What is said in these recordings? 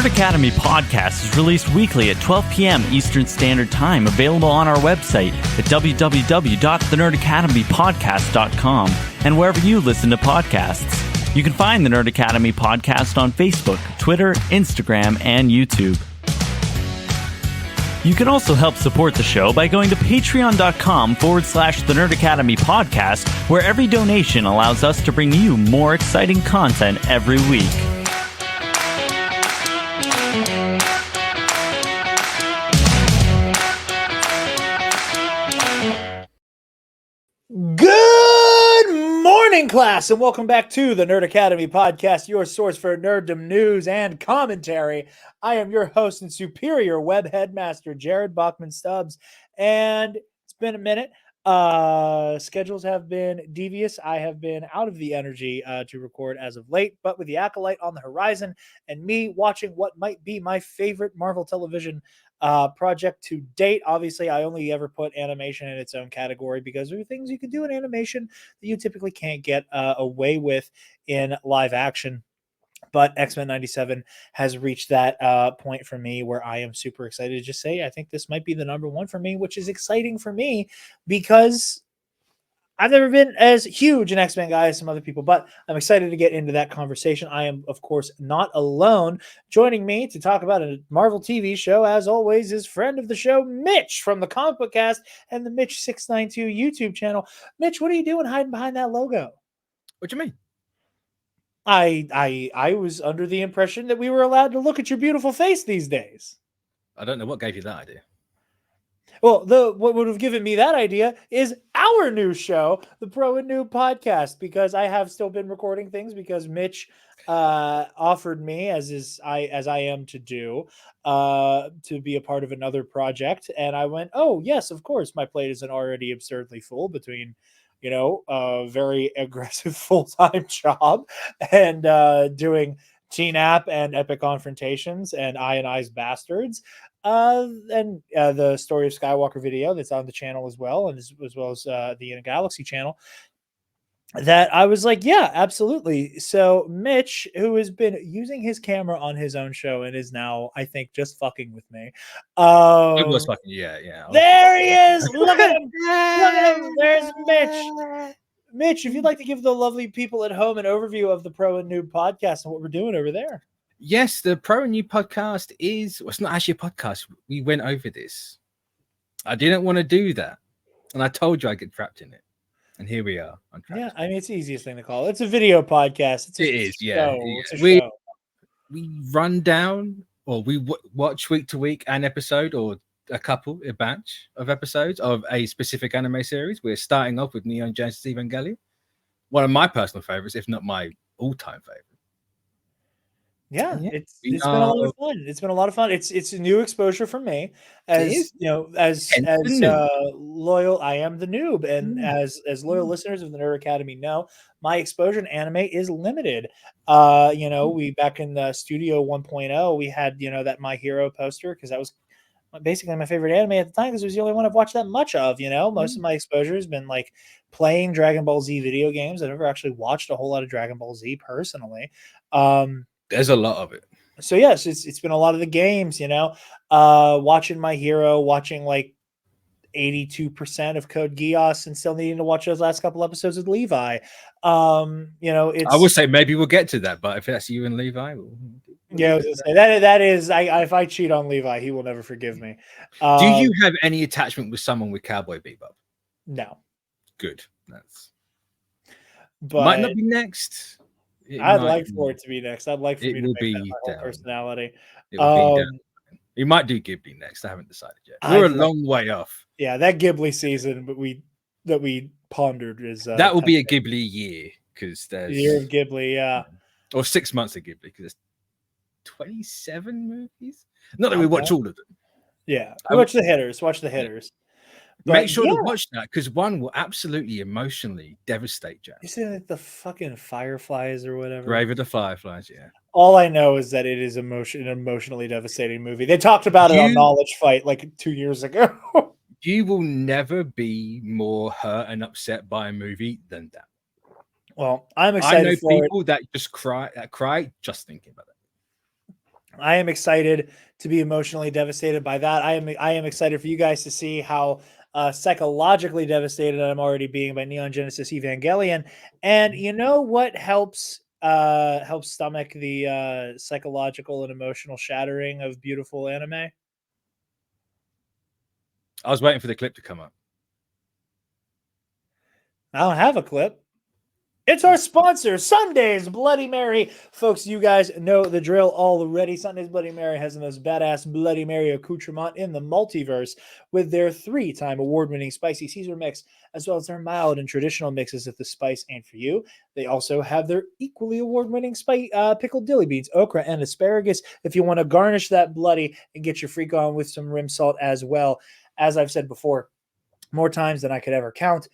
Nerd Academy podcast is released weekly at 12 p.m. Eastern Standard Time, available on our website at www.thenerdacademypodcast.com and wherever you listen to podcasts. You can find the Nerd Academy podcast on Facebook, Twitter, Instagram, and YouTube. You can also help support the show by going to patreon.com/The Nerd Academy podcast, where every donation allows us to bring you more exciting content every week. Good morning, class, and welcome back to the Nerd Academy podcast, your source for nerddom news and commentary. I am your host and superior web headmaster, Jarod Bachman-Stubbs, and it's been a minute. Schedules have been devious. I have been out of the energy to record as of late, but with the Acolyte on the horizon and me watching what might be my favorite Marvel television project to date. Obviously, I only ever put animation in its own category because there are things you can do in animation that you typically can't get away with in live action. But X-Men 97 has reached that point for me where I am super excited to just say I think this might be the number one for me, which is exciting for me because I've never been as huge an X-Men guy as some other people, but I'm excited to get into that conversation. I am, of course, not alone. Joining me to talk about a Marvel TV show, as always, is friend of the show, Mitch from the ComicBookCast and the Mitch692 YouTube channel. Mitch, what are you doing hiding behind that logo? What do you mean? I was under the impression that we were allowed to look at your beautiful face these days. I don't know what gave you that idea. Well, what would have given me that idea is our new show, the Pro Noob podcast, because I have still been recording things because Mitch offered me, as I am to do, to be a part of another project, and I went, oh yes, of course, my plate isn't already absurdly full between, a very aggressive full-time job and doing TNAP and Epic Confrontations and I's Bastards. And the Story of Skywalker video that's on the channel as well, and as well as the In Galaxy channel, that I was like, yeah, absolutely. So Mitch, who has been using his camera on his own show and is now, I think, just fucking with me. It was fucking, yeah. There he is. Look at him. Look at him. There's Mitch. Mitch, if you'd like to give the lovely people at home an overview of the Pro and Noob podcast and what we're doing over there. Yes, the Pro Noob podcast is, well, it's not actually a podcast. We went over this. I didn't want to do that. And I told you I'd get trapped in it. And here we are. Yeah, I mean, it's the easiest thing to call it. It's a video podcast. It is, yeah. It's a show. Show. We run down, or we watch week to week an episode, or a batch of episodes of a specific anime series. We're starting off with Neon Genesis Evangelion, one of my personal favorites, if not my all-time favorite. Yeah, it's been a lot of fun. It's been a lot of fun. It's a new exposure for me, as loyal. I am the noob, and as loyal listeners of the Nerd Academy know, my exposure to anime is limited. We back in the Studio 1.0, we had that My Hero poster because that was basically my favorite anime at the time because it was the only one I've watched that much of. Most of my exposure has been like playing Dragon Ball Z video games. I've never actually watched a whole lot of Dragon Ball Z personally. There's a lot of it. So yes, it's been a lot of the games, watching My Hero, watching like 82% of Code Geass, and still needing to watch those last couple episodes with Levi. It's, I would say maybe we'll get to that, but if that's you and Levi, I was gonna say that is if I cheat on Levi, he will never forgive me. Do you have any attachment with someone with Cowboy Bebop? No. Good. But might not be next. I'd like for it to be next. I'd like for me to make that my whole personality. We might do Ghibli next. I haven't decided yet. We're a long way off. Yeah, that Ghibli season, but we pondered is that will be a Ghibli year because there's year of Ghibli, yeah, or 6 months of Ghibli because there's 27 movies. Not that we watch all of them. Yeah, watch the hitters. But make sure to watch that because one will absolutely emotionally devastate Jack. You see like the fucking Fireflies or whatever. Grave of the Fireflies, yeah. All I know is that it is an emotionally devastating movie. They talked about it on Knowledge Fight like 2 years ago. You will never be more hurt and upset by a movie than that. Well, I'm excited. I know people that just cry just thinking about it. I am excited to be emotionally devastated by that. I am excited for you guys to see how psychologically devastated I'm already being by Neon Genesis Evangelion. And you know what helps stomach the psychological and emotional shattering of beautiful anime? I was waiting for the clip to come up. I don't have a clip. It's our sponsor, Sunday's Bloody Mary. Folks, you guys know the drill already. Sunday's Bloody Mary has the most badass Bloody Mary accoutrement in the multiverse with their 3-time award-winning spicy Caesar mix, as well as their mild and traditional mixes if the spice ain't for you. They also have their equally award-winning pickled dilly beans, okra, and asparagus if you want to garnish that bloody and get your freak on with some rim salt as well. As I've said before, more times than I could ever count,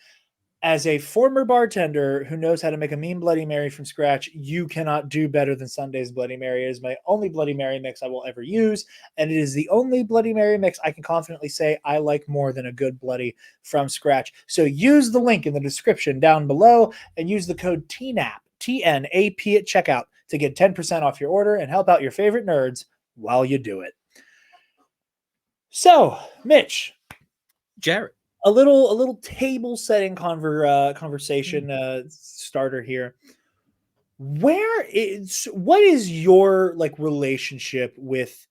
as a former bartender who knows how to make a mean Bloody Mary from scratch, you cannot do better than Sunday's Bloody Mary. It is my only Bloody Mary mix I will ever use, and it is the only Bloody Mary mix I can confidently say I like more than a good Bloody from scratch. So use the link in the description down below and use the code TNAP, TNAP at checkout to get 10% off your order and help out your favorite nerds while you do it. So, Mitch. Jarod. A little table setting conversation starter here. What is your like relationship with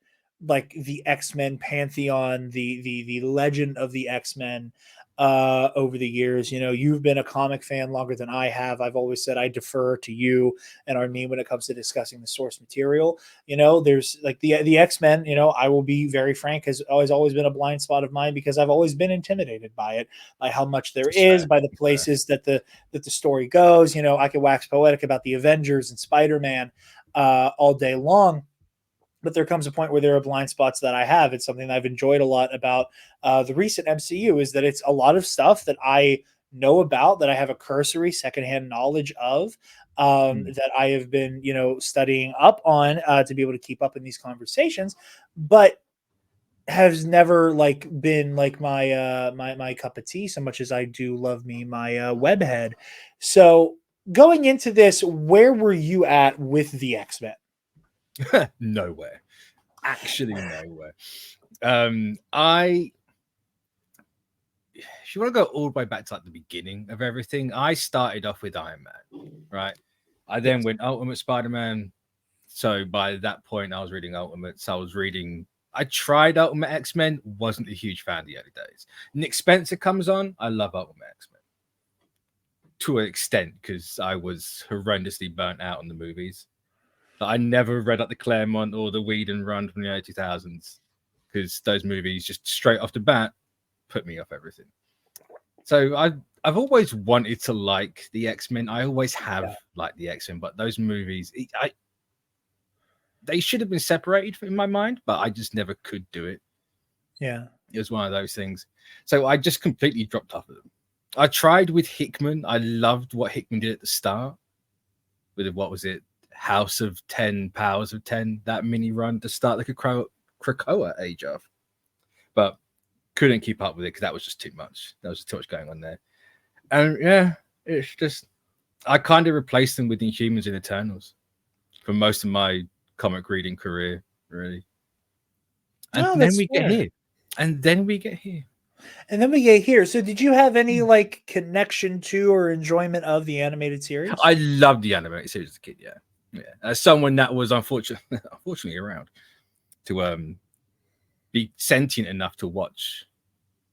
like the X-Men pantheon, the legend of the X-Men over the years? You know, you've been a comic fan longer than I have. I've always said I defer to you and Armin when it comes to discussing the source material. You know, there's like the X-Men, you know, I will be very frank, has always been a blind spot of mine because I've always been intimidated by it, by how much there is, by the places that the story goes. You know, I could wax poetic about the Avengers and Spider-Man all day long, but there comes a point where there are blind spots that I have. It's something that I've enjoyed a lot about the recent MCU, is that it's a lot of stuff that I know about, that I have a cursory secondhand knowledge of, that I have been, you know, studying up on to be able to keep up in these conversations, but has never like been like my cup of tea so much as I do love me my webhead. So going into this, where were you at with the X-Men? Nowhere. Actually, nowhere. If you want to go all the way back to like the beginning of everything, I started off with Iron Man, right? I then went Ultimate Spider-Man. So by that point, I was reading Ultimates. I tried Ultimate X-Men, wasn't a huge fan of the early days. Nick Spencer comes on, I love Ultimate X-Men to an extent because I was horrendously burnt out on the movies. I never read up the Claremont or the Whedon run from the early 2000s because those movies just straight off the bat put me off everything. So I've always wanted to like the X-Men. I always have liked the X-Men, but those movies, they should have been separated in my mind, but I just never could do it. Yeah. It was one of those things. So I just completely dropped off of them. I tried with Hickman. I loved what Hickman did at the start with, what was it? House of 10, Powers of 10, that mini run to start like a Krakoa age of, but couldn't keep up with it because that was just too much. There was just too much going on there. And yeah, it's just, I kind of replaced them with Inhumans and Eternals for most of my comic reading career, really. And then we get here. And then we get here. So did you have any like connection to or enjoyment of the animated series? I loved the animated series as a kid, yeah. As someone that was unfortunately around to be sentient enough to watch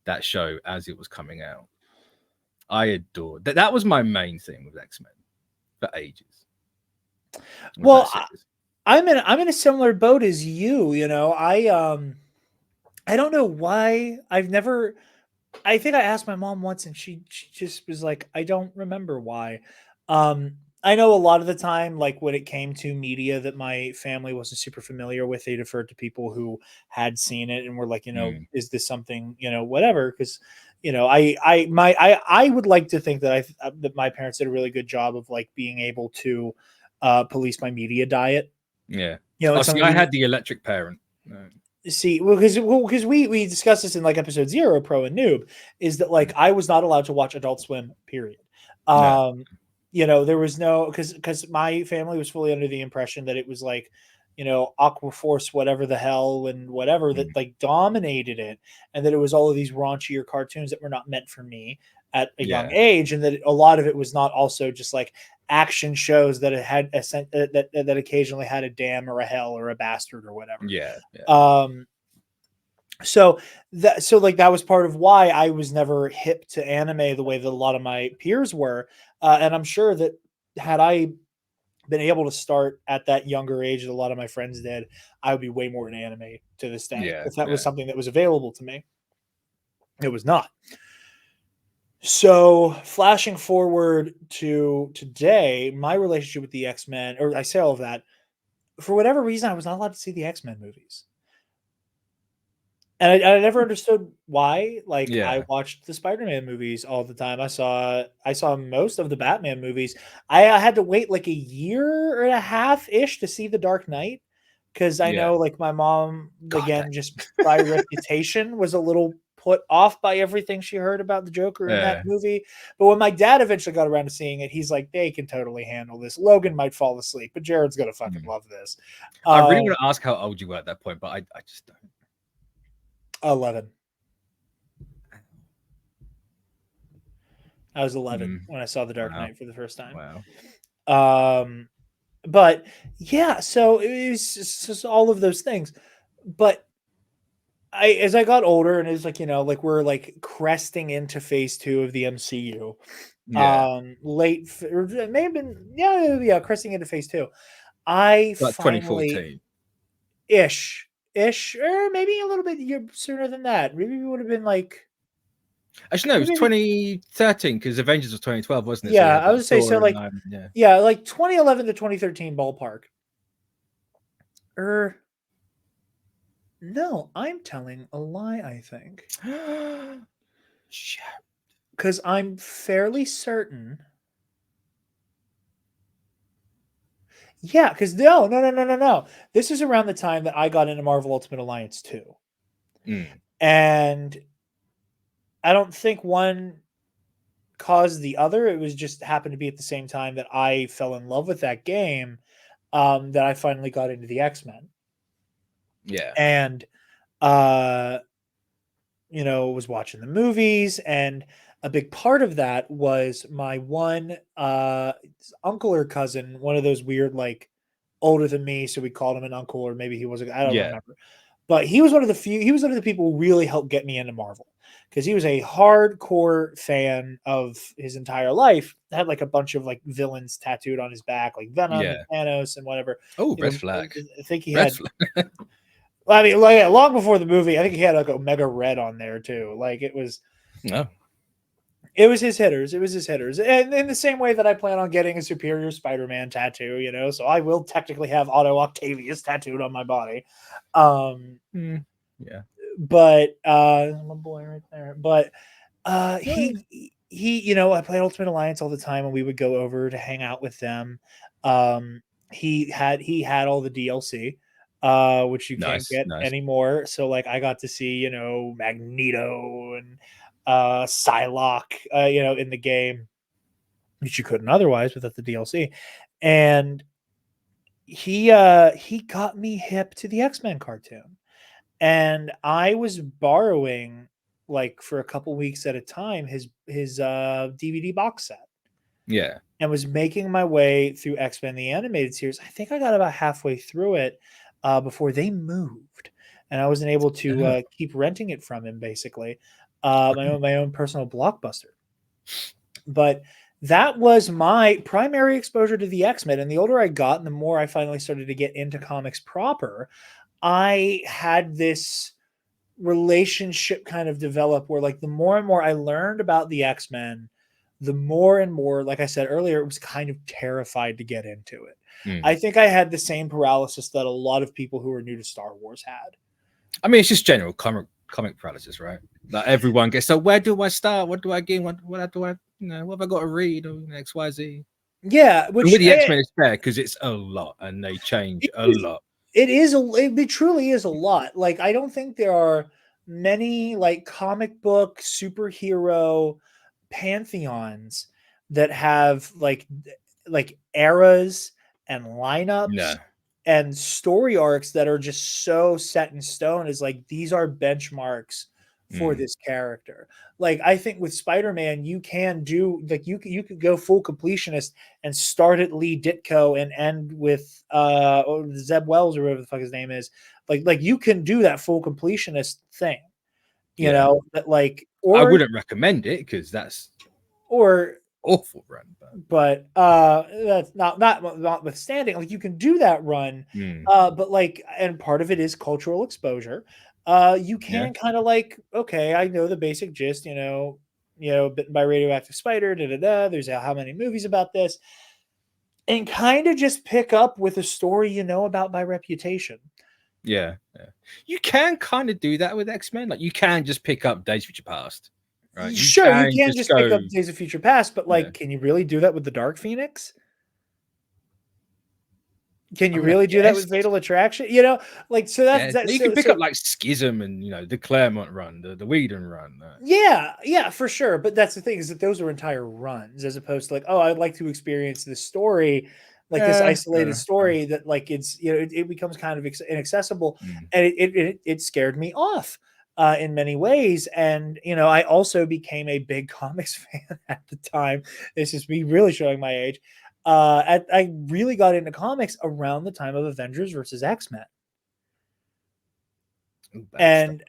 that show as it was coming out, I adored that. That was my main thing with X-Men for ages. Well, I'm in a similar boat as you. You know, I don't know why I've never. I think I asked my mom once, and she just was like, I don't remember why. I know a lot of the time, like when it came to media that my family wasn't super familiar with, they deferred to people who had seen it and were like, you know, is this something, you know, whatever. Because, you know, I would like to think that that my parents did a really good job of like being able to police my media diet. Yeah. You know, I had the electric parent. See, because we discussed this in like episode 0, Pro and Noob, is that like I was not allowed to watch Adult Swim, period. You know, there was no, because my family was fully under the impression that it was like, Aqua Force, whatever the hell, and whatever that like dominated it, and that it was all of these raunchier cartoons that were not meant for me at a young age, and that a lot of it was not also just like action shows that it had that occasionally had a damn or a hell or a bastard or whatever. So that was part of why I was never hip to anime the way that a lot of my peers were, and I'm sure that had I been able to start at that younger age that a lot of my friends did, I would be way more in anime to this day if that was something that was available to me. It was not. So flashing forward to today, my relationship with the X-Men, or I say all of that, for whatever reason, I was not allowed to see the X-Men movies. And I never understood why. Like I watched the Spider-Man movies all the time. I saw most of the Batman movies. I had to wait like a year and a half ish to see The Dark Knight, because I know like my mom, again, just by reputation, was a little put off by everything she heard about the Joker in that movie. But when my dad eventually got around to seeing it, he's like, they can totally handle this. Logan might fall asleep, but Jared's gonna fucking love this. I really want to ask how old you were at that point, but I just don't. 11. I was 11 when I saw The Dark Knight for the first time. Wow. But yeah, so it was just all of those things. But as I got older, and it's like, like we're like cresting into phase 2 of the MCU. It may have been, cresting into phase 2. I like finally 2014 ish, or maybe a little bit sooner than that. Maybe it would have been like, actually no, it was 2013 because Avengers was 2012, wasn't it? Yeah, I would say so. Like, like 2011 to 2013 ballpark. No, I'm telling a lie, I think. Because I'm fairly certain. Yeah, because no. This is around the time that I got into Marvel Ultimate Alliance 2. And I don't think one caused the other. It was just happened to be at the same time that I fell in love with that game, that I finally got into the X-Men. And was watching the movies, and a big part of that was my one uncle or cousin, one of those weird, like, older than me, so we called him an uncle, or maybe he wasn't, I don't remember. But he was one of the people who really helped get me into Marvel, because he was a hardcore fan of his entire life. Had like a bunch of like villains tattooed on his back, like Venom and Thanos and whatever. Oh, red flag. I think he had. Well, I mean, like, long before the movie, I think he had like Omega Red on there too. Like it was. No. It was his hitters. And in the same way that I plan on getting a Superior Spider-Man tattoo, so I will technically have Otto Octavius tattooed on my body. But my boy right there. But he I played Ultimate Alliance all the time, and we would go over to hang out with them. He had all the DLC, which you can't get anymore. So like I got to see, Magneto and Psylocke, in the game, which you couldn't otherwise without the DLC. And he got me hip to the X-Men cartoon. And I was borrowing, like, for a couple weeks at a time, his DVD box set. Yeah. And was making my way through X-Men the Animated Series. I think I got about halfway through it before they moved. And I wasn't able to keep renting it from him, basically. My own personal Blockbuster. But that was my primary exposure to the X-Men. And the older I got, and the more I finally started to get into comics proper, I had this relationship kind of develop where, like, the more and more I learned about the X-Men, the more and more, like I said earlier, it was kind of terrified to get into it. I think I had the same paralysis that a lot of people who are new to Star Wars had. I mean, it's just general comic paralysis, right? Like everyone gets, so where do I start? What do I gain? What do I, what have I got to read? Or X, Y, Z. Yeah. Which, with the X-Men, it's fair because it's a lot and they change a lot. It truly is a lot. Like, I don't think there are many like comic book superhero pantheons that have like eras and lineups and story arcs that are just so set in stone is like these are benchmarks for this character. Like I think with Spider-Man, you can do like you could go full completionist and start at Lee Ditko and end with Zeb Wells or whatever the fuck his name is. Like you can do that full completionist thing. You know, that like I or wouldn't recommend it because that's or awful run. but that's notwithstanding, like you can do that run, but like, and part of it is cultural exposure. You can kind of like, okay, I know the basic gist, bitten by radioactive spider, there's how many movies about this, and kind of just pick up with a story you know about by reputation. Yeah. You can kind of do that with X-Men. Like you can just pick up Days of Future Past. Right? Sure, you can just pick up Days of Future Past, but like, can you really do that with the Dark Phoenix? Can you really do that with Fatal Attraction? Like so that's you can pick up like Schism and the Claremont run, the Whedon run. Yeah, for sure. But that's the thing is that those are entire runs as opposed to like, oh, I'd like to experience this story, like this isolated story that like it's it becomes kind of inaccessible, and it scared me off in many ways. And I also became a big comics fan at the time. This is me really showing my age. I really got into comics around the time of Avengers versus X-Men. And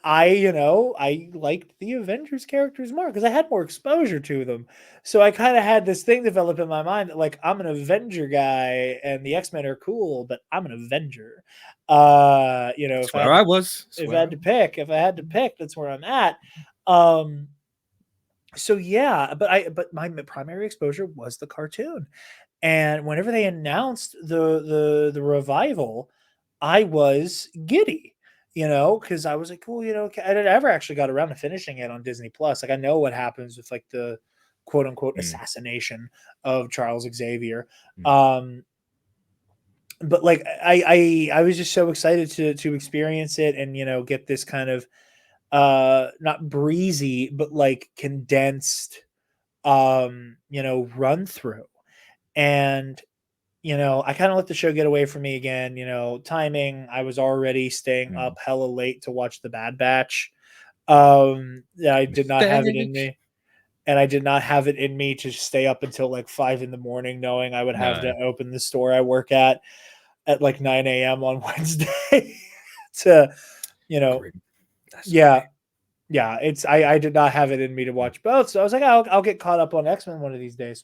I liked the Avengers characters more because I had more exposure to them. So I kind of had this thing develop in my mind that like I'm an Avenger guy and the X-Men are cool, but I'm an Avenger. If I had to pick, that's where I'm at. So yeah, but my primary exposure was the cartoon. And whenever they announced the revival, I was giddy, because I was like, cool, I never actually got around to finishing it on Disney Plus. Like I know what happens with like the quote unquote assassination of Charles Xavier. But like I was just so excited to experience it and get this kind of not breezy but like condensed run through. And I kind of let the show get away from me again. Timing, I was already staying up hella late to watch The Bad Batch. I did not have it in me. And I did not have it in me to stay up until like 5 a.m, knowing I would have to open the store I work at like 9 a.m. on Wednesday to, yeah, I did not have it in me to watch both. So I was like, I'll get caught up on X-Men one of these days.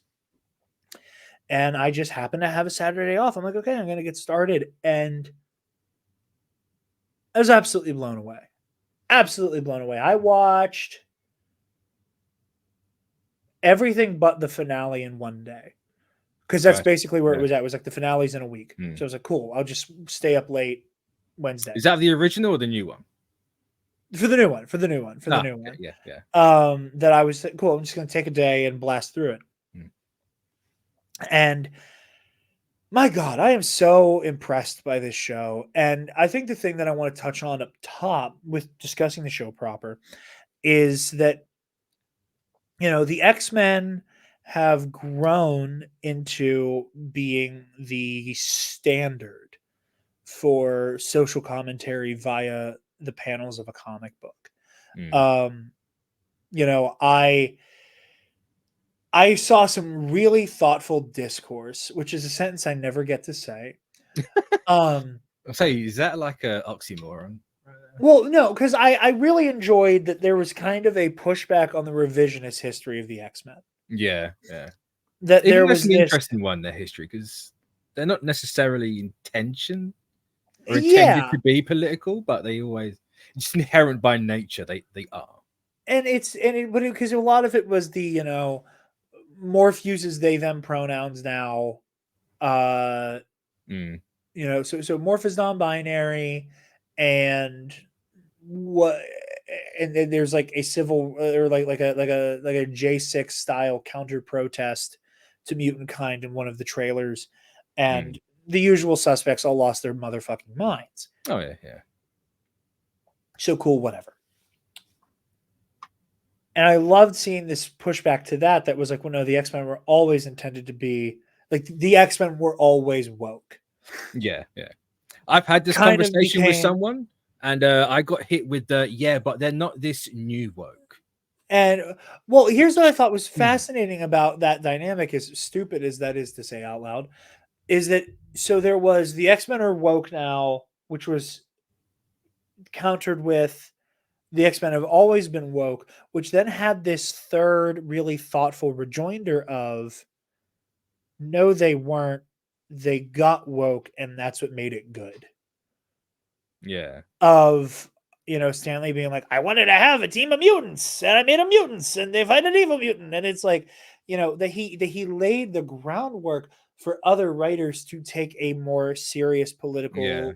And I just happened to have a Saturday off. I'm like, okay, I'm going to get started. And I was absolutely blown away. Absolutely blown away. I watched everything but the finale in one day. Because that's basically where it was at. It was like the finale's in a week. So I was like, cool, I'll just stay up late Wednesday. Is that the original or the new one? For the new one. Yeah. That I was cool. I'm just going to take a day and blast through it. And my God, I am so impressed by this show. And I think the thing that I want to touch on up top with discussing the show proper is that, the X-Men have grown into being the standard for social commentary via the panels of a comic book. I saw some really thoughtful discourse, which is a sentence I never get to say. I'll say, is that like a oxymoron? Well, no, because I really enjoyed that there was kind of a pushback on the revisionist history of the X-Men. Yeah. That there was an interesting one, their history, because they're not necessarily intended to be political, but they always, it's inherent by nature. They are. And because a lot of it was the, Morph uses they them pronouns now. So Morph is non-binary, and then there's like a civil or like a J6 style counter protest to mutant kind in one of the trailers, and the usual suspects all lost their motherfucking minds. Oh yeah. So cool, whatever. And I loved seeing this pushback to that was like, well, no, the X-Men were always intended to be Like the X-Men were always woke. Yeah. I've had this Kind of conversation with became- someone, and I got hit with the but they're not this new woke. And well, here's what I thought was fascinating about that dynamic, as stupid as that is to say out loud, is that so there was the X-Men are woke now, which was countered with the X-Men have always been woke, which then had this third really thoughtful rejoinder of no, they weren't. They got woke, and that's what made it good. Yeah. Of Stanley being like, I wanted to have a team of mutants, and I made them mutants, and they fight an evil mutant, and it's like, that he laid the groundwork for other writers to take a more serious political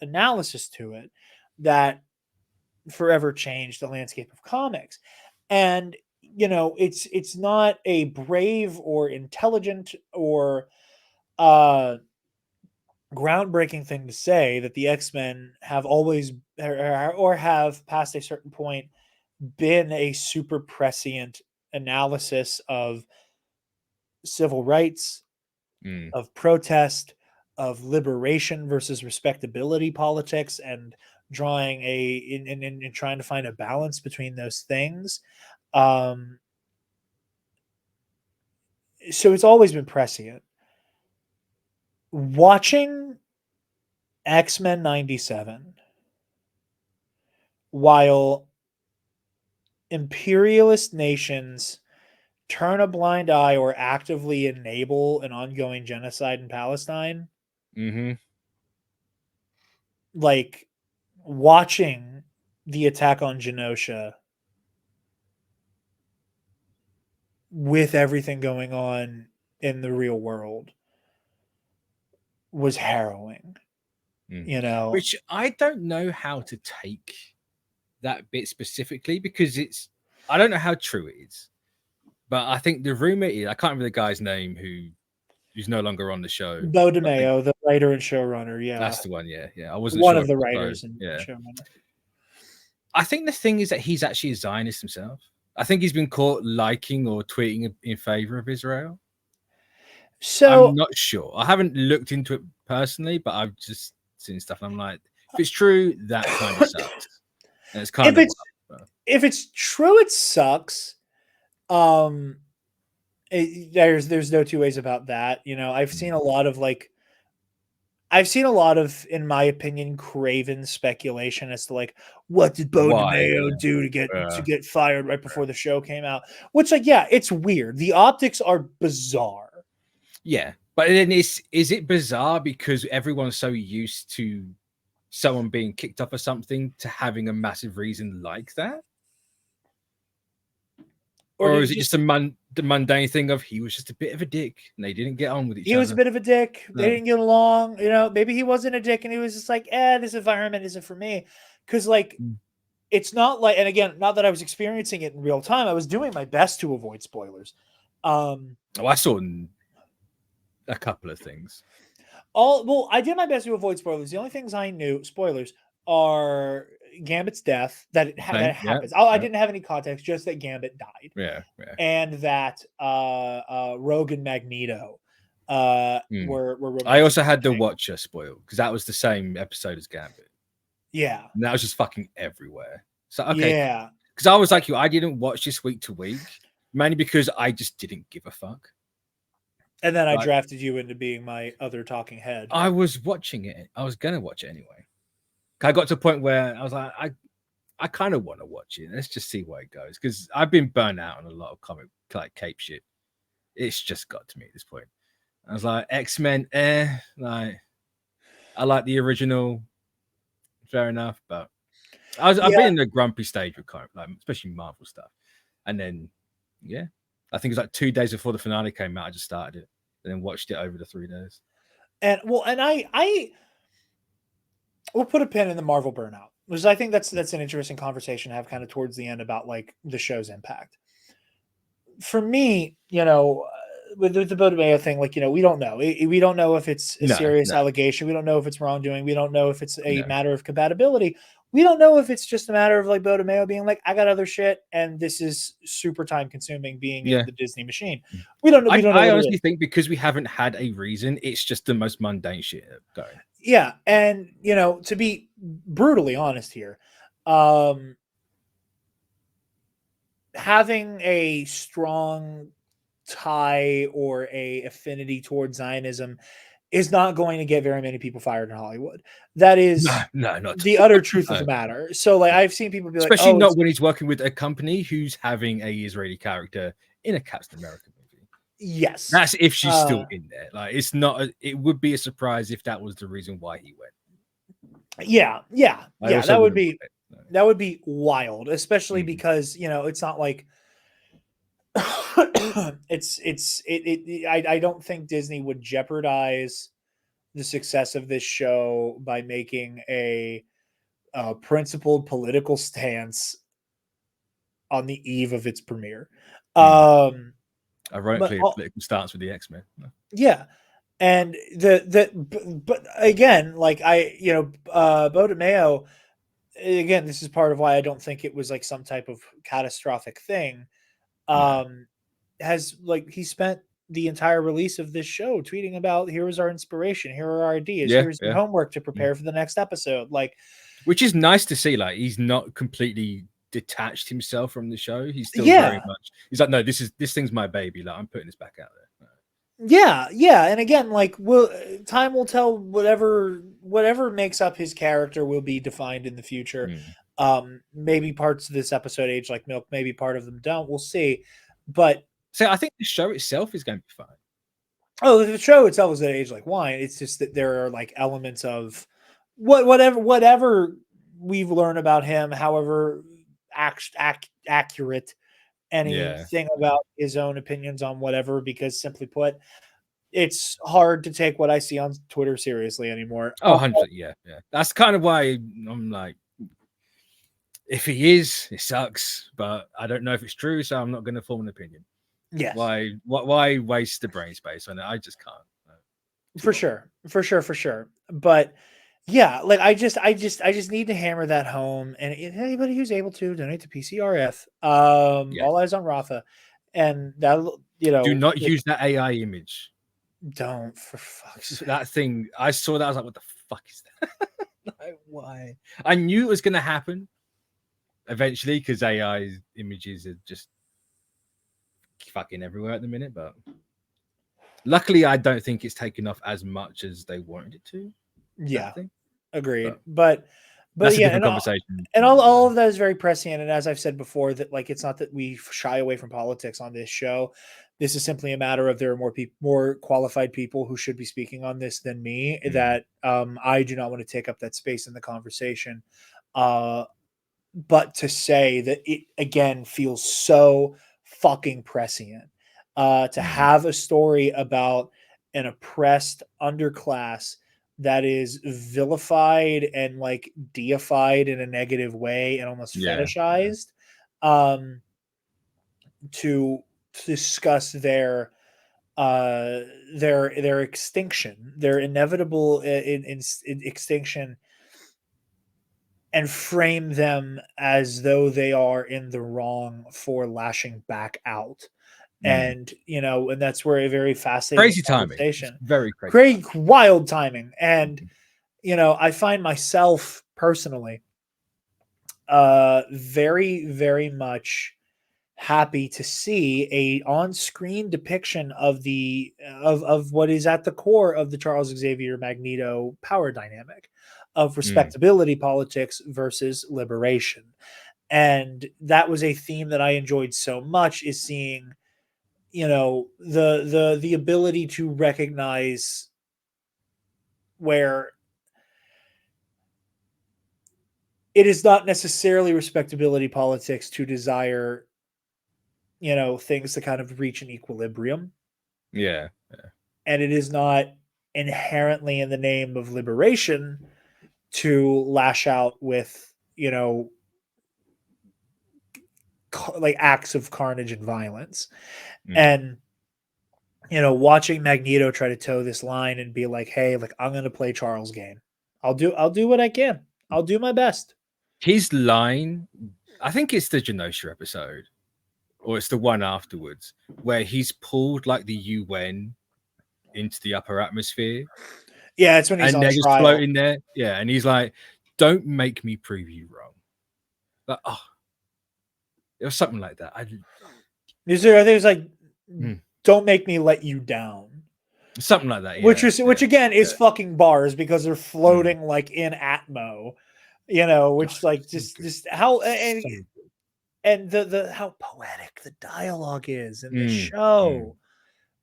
analysis to it that forever changed the landscape of comics. And it's not a brave or intelligent or groundbreaking thing to say that the X-Men have always or have past a certain point been a super prescient analysis of civil rights, of protest, of liberation versus respectability politics, and drawing in trying to find a balance between those things. So it's always been prescient. Watching X-Men 97 while imperialist nations turn a blind eye or actively enable an ongoing genocide in Palestine, like watching the attack on Genosha with everything going on in the real world was harrowing. Which I don't know how to take that bit specifically, because I don't know how true it is, but I think the rumor is, I can't remember the guy's name who's no longer on the show. Bo DeMeo, the writer and showrunner. Yeah, that's the one. Yeah. I wasn't one sure of the writers and showrunner. I think the thing is that he's actually a Zionist himself. I think he's been caught liking or tweeting in favor of Israel. So I'm not sure. I haven't looked into it personally, but I've just seen stuff, and I'm like, if it's true, that kind of sucks. And it's kind if it's true, it sucks. There's no two ways about that. I've seen a lot of, in my opinion, craven speculation as to like, what did Bo DeMeo do to get fired right before the show came out? Which, like, yeah, it's weird. The optics are bizarre. Yeah, but then is it bizarre because everyone's so used to someone being kicked off or something to having a massive reason like that? Or is it just the mundane thing of he was just a bit of a dick and they didn't get on with each other? He was a bit of a dick. They didn't get along. Maybe he wasn't a dick and he was just like, this environment isn't for me. Because, like, it's not like, and again, not that I was experiencing it in real time. I was doing my best to avoid spoilers. I saw a couple of things. I did my best to avoid spoilers. The only things I knew, spoilers, are Gambit's death, that happens. I didn't have any context, just that Gambit died. Yeah. And that Rogue and Magneto were I also had the Watcher spoiled because that was the same episode as Gambit. Yeah. And that was just fucking everywhere. So, okay. Yeah. Because I was like you, I didn't watch this week to week, mainly because I just didn't give a fuck. And then I drafted you into being my other talking head. I was watching it. I was going to watch it anyway. I got to a point where I was like, I kind of want to watch it. Let's just see where it goes. Because I've been burnt out on a lot of comic, like, cape shit. It's just got to me at this point. I was like, X-Men, like, I like the original. Fair enough. But I've been in a grumpy stage with comic, like, especially Marvel stuff. And then, I think it was like 2 days before the finale came out, I just started it and then watched it over the 3 days. And I we'll put a pin in the Marvel burnout, because I think that's an interesting conversation to have kind of towards the end about like the show's impact. For me, with the Bo DeMeo thing, like, we don't know. We don't know if it's a serious allegation. We don't know if it's wrongdoing. We don't know if it's a matter of compatibility. we don't know if it's just a matter of like Bodemeo being like, I got other shit, and this is super time consuming being in the Disney machine. We don't know. We don't know. I honestly think because we haven't had a reason, it's just the most mundane shit going. Yeah, and to be brutally honest here, having a strong tie or a affinity towards Zionism is not going to get very many people fired in Hollywood. That is not the utter truth of the matter. So like I've seen people be especially like, not when he's working with a company who's having a Israeli character in a Captain America movie. Yes. That's if she's still in there. Like it's not it would be a surprise if that was the reason why he went. Yeah. That would be wild, especially because it's not like I don't think Disney would jeopardize the success of this show by making a principled political stance on the eve of its premiere. Ironically, a political stance with the X-Men. Yeah. And but again, like Bodemeo, again, this is part of why I don't think it was like some type of catastrophic thing. Has like he spent the entire release of this show tweeting about here is our inspiration, here are our ideas, here's your homework to prepare for the next episode. Like, which is nice to see. Like he's not completely detached himself from the show. He's still very much. He's like, no, this thing's my baby. Like I'm putting this back out there. Yeah, and again, like, time will tell. Whatever makes up his character will be defined in the future. Maybe parts of this episode age like milk, maybe part of them don't. We'll see. But so I think the show itself is going to be fine. Oh, the show itself is going to age like wine. It's just that there are like elements of whatever we've learned about him, however accurate anything about his own opinions on whatever, because simply put, it's hard to take what I see on Twitter seriously anymore. Oh, 100%. Yeah. That's kind of why I'm like, if he is, it sucks, but I don't know if it's true, so I'm not going to form an opinion. Yes. Why waste the brain space on it? I just can't. For sure. But yeah, like I just need to hammer that home. And anybody who's able to donate to PCRF, all eyes on Rafa, and that do not use that AI image. Don't, for fuck's sake. That thing I saw that I was like, what the fuck is that? Like, why? I knew it was going to happen eventually because AI images are just fucking everywhere at the minute, but luckily I don't think it's taken off as much as they wanted it to. Yeah, agreed. But that's yeah, a different conversation. And all of that is very prescient. And as I've said before, that like it's not that we shy away from politics on this show. This is simply a matter of there are more qualified people who should be speaking on this than me. That I do not want to take up that space in the conversation. But to say that it again feels so fucking prescient to have a story about an oppressed underclass that is vilified and like deified in a negative way and almost fetishized to discuss their extinction, their inevitable extinction, and frame them as though they are in the wrong for lashing back out. And and that's where a very fascinating crazy conversation. Very crazy, wild timing. And I find myself personally very, very much happy to see a on-screen depiction of of what is at the core of the Charles Xavier Magneto power dynamic of respectability politics versus liberation. And that was a theme that I enjoyed so much, is seeing the ability to recognize where it is not necessarily respectability politics to desire things to kind of reach an equilibrium. Yeah. And it is not inherently in the name of liberation to lash out with like acts of carnage and violence. And watching Magneto try to toe this line and be like, hey, like I'm going to play Charles' game. I'll do what I can. I'll do my best. His line, I think it's the Genosha episode, or it's the one afterwards, where he's pulled like the UN into the upper atmosphere. Yeah, it's when he's and on they're just trial. floating there. Yeah, and he's like, "Don't make me prove you wrong." Like, oh, it was something like that. I think it was like, "Don't make me let you down." Something like that. Yeah, which again is fucking bars because they're floating like in Atmo, which like just how and the how poetic the dialogue is in the show.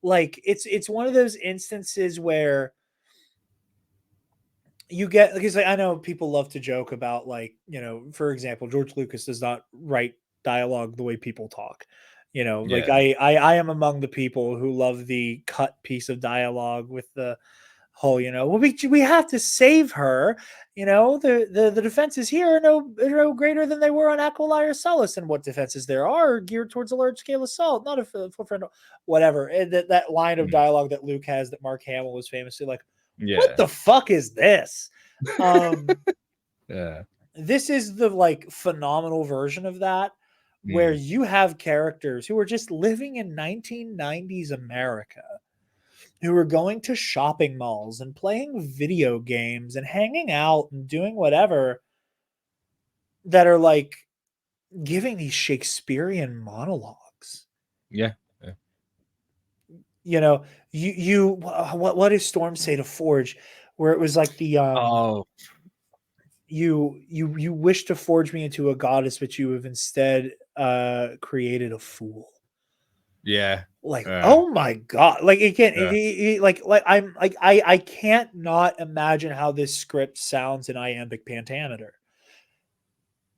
Like it's one of those instances where you get, because like, I know people love to joke about, like, for example, George Lucas does not write dialogue the way people talk. Like I am among the people who love the cut piece of dialogue with the whole, well, we have to save her. The defenses here are no greater than they were on Aquila or Sullus, and what defenses there are geared towards a large scale assault, not a friend, whatever. And that line of dialogue that Luke has, that Mark Hamill was famously like, what the fuck is this? This is the like phenomenal version of that, where you have characters who are just living in 1990s America, who are going to shopping malls and playing video games and hanging out and doing whatever, that are like giving these Shakespearean monologues. What does Storm say to Forge, where it was like the you wish to forge me into a goddess, but you have instead created a fool. Oh my god, like again, I can't not imagine how this script sounds in iambic pentameter.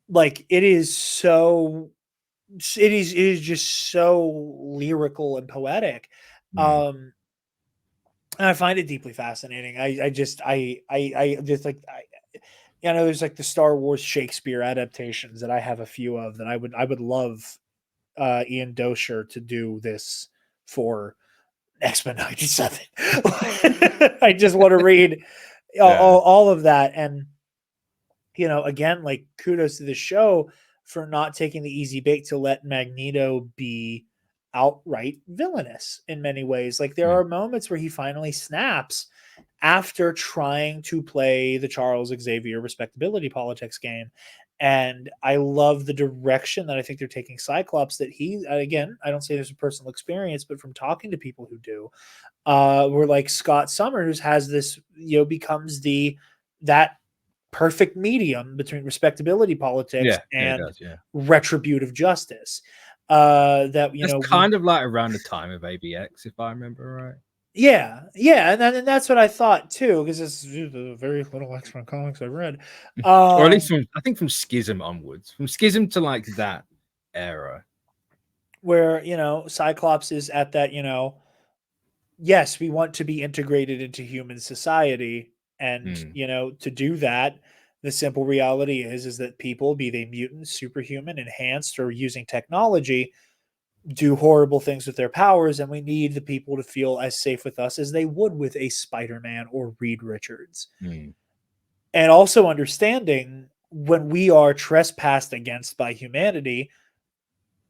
Like it is just so lyrical and poetic. And I find it deeply fascinating. There's like the Star Wars Shakespeare adaptations that I have a few of, that I would love Ian Dosher to do this for X-Men 97. I just want to read all of that. And, again, like, kudos to the show for not taking the easy bait to let Magneto be outright villainous in many ways. Like, there are moments where he finally snaps after trying to play the Charles Xavier respectability politics game. And I love the direction that I think they're taking Cyclops, that he, again, I don't say there's a personal experience, but from talking to people who do, where like Scott Summers has this, becomes that perfect medium between respectability politics and retributive justice. That's kind of like around the time of ABX, if I remember right. Yeah, and that's what I thought too, because it's the very little X-Men comics I've read, or at least I think from Schism onwards, from Schism to like that era, where Cyclops is at that, yes, we want to be integrated into human society, and to do that, the simple reality is that people, be they mutants, superhuman, enhanced, or using technology, do horrible things with their powers, and we need the people to feel as safe with us as they would with a Spider-Man or Reed Richards. And also understanding, when we are trespassed against by humanity,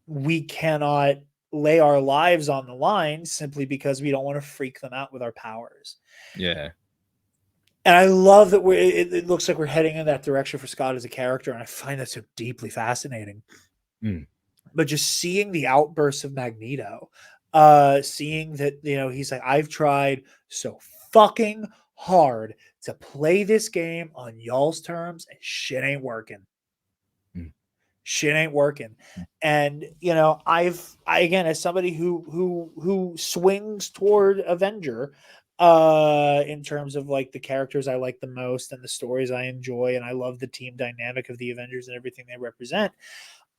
we cannot lay our lives on the line simply because we don't want to freak them out with our powers. And I love that it looks like we're heading in that direction for Scott as a character, and I find that so deeply fascinating. But just seeing the outbursts of Magneto, seeing that, he's like, I've tried so fucking hard to play this game on y'all's terms, and shit ain't working. Shit ain't working. And, I again, as somebody who swings toward Avenger, in terms of like the characters I like the most and the stories I enjoy, and I love the team dynamic of the Avengers and everything they represent,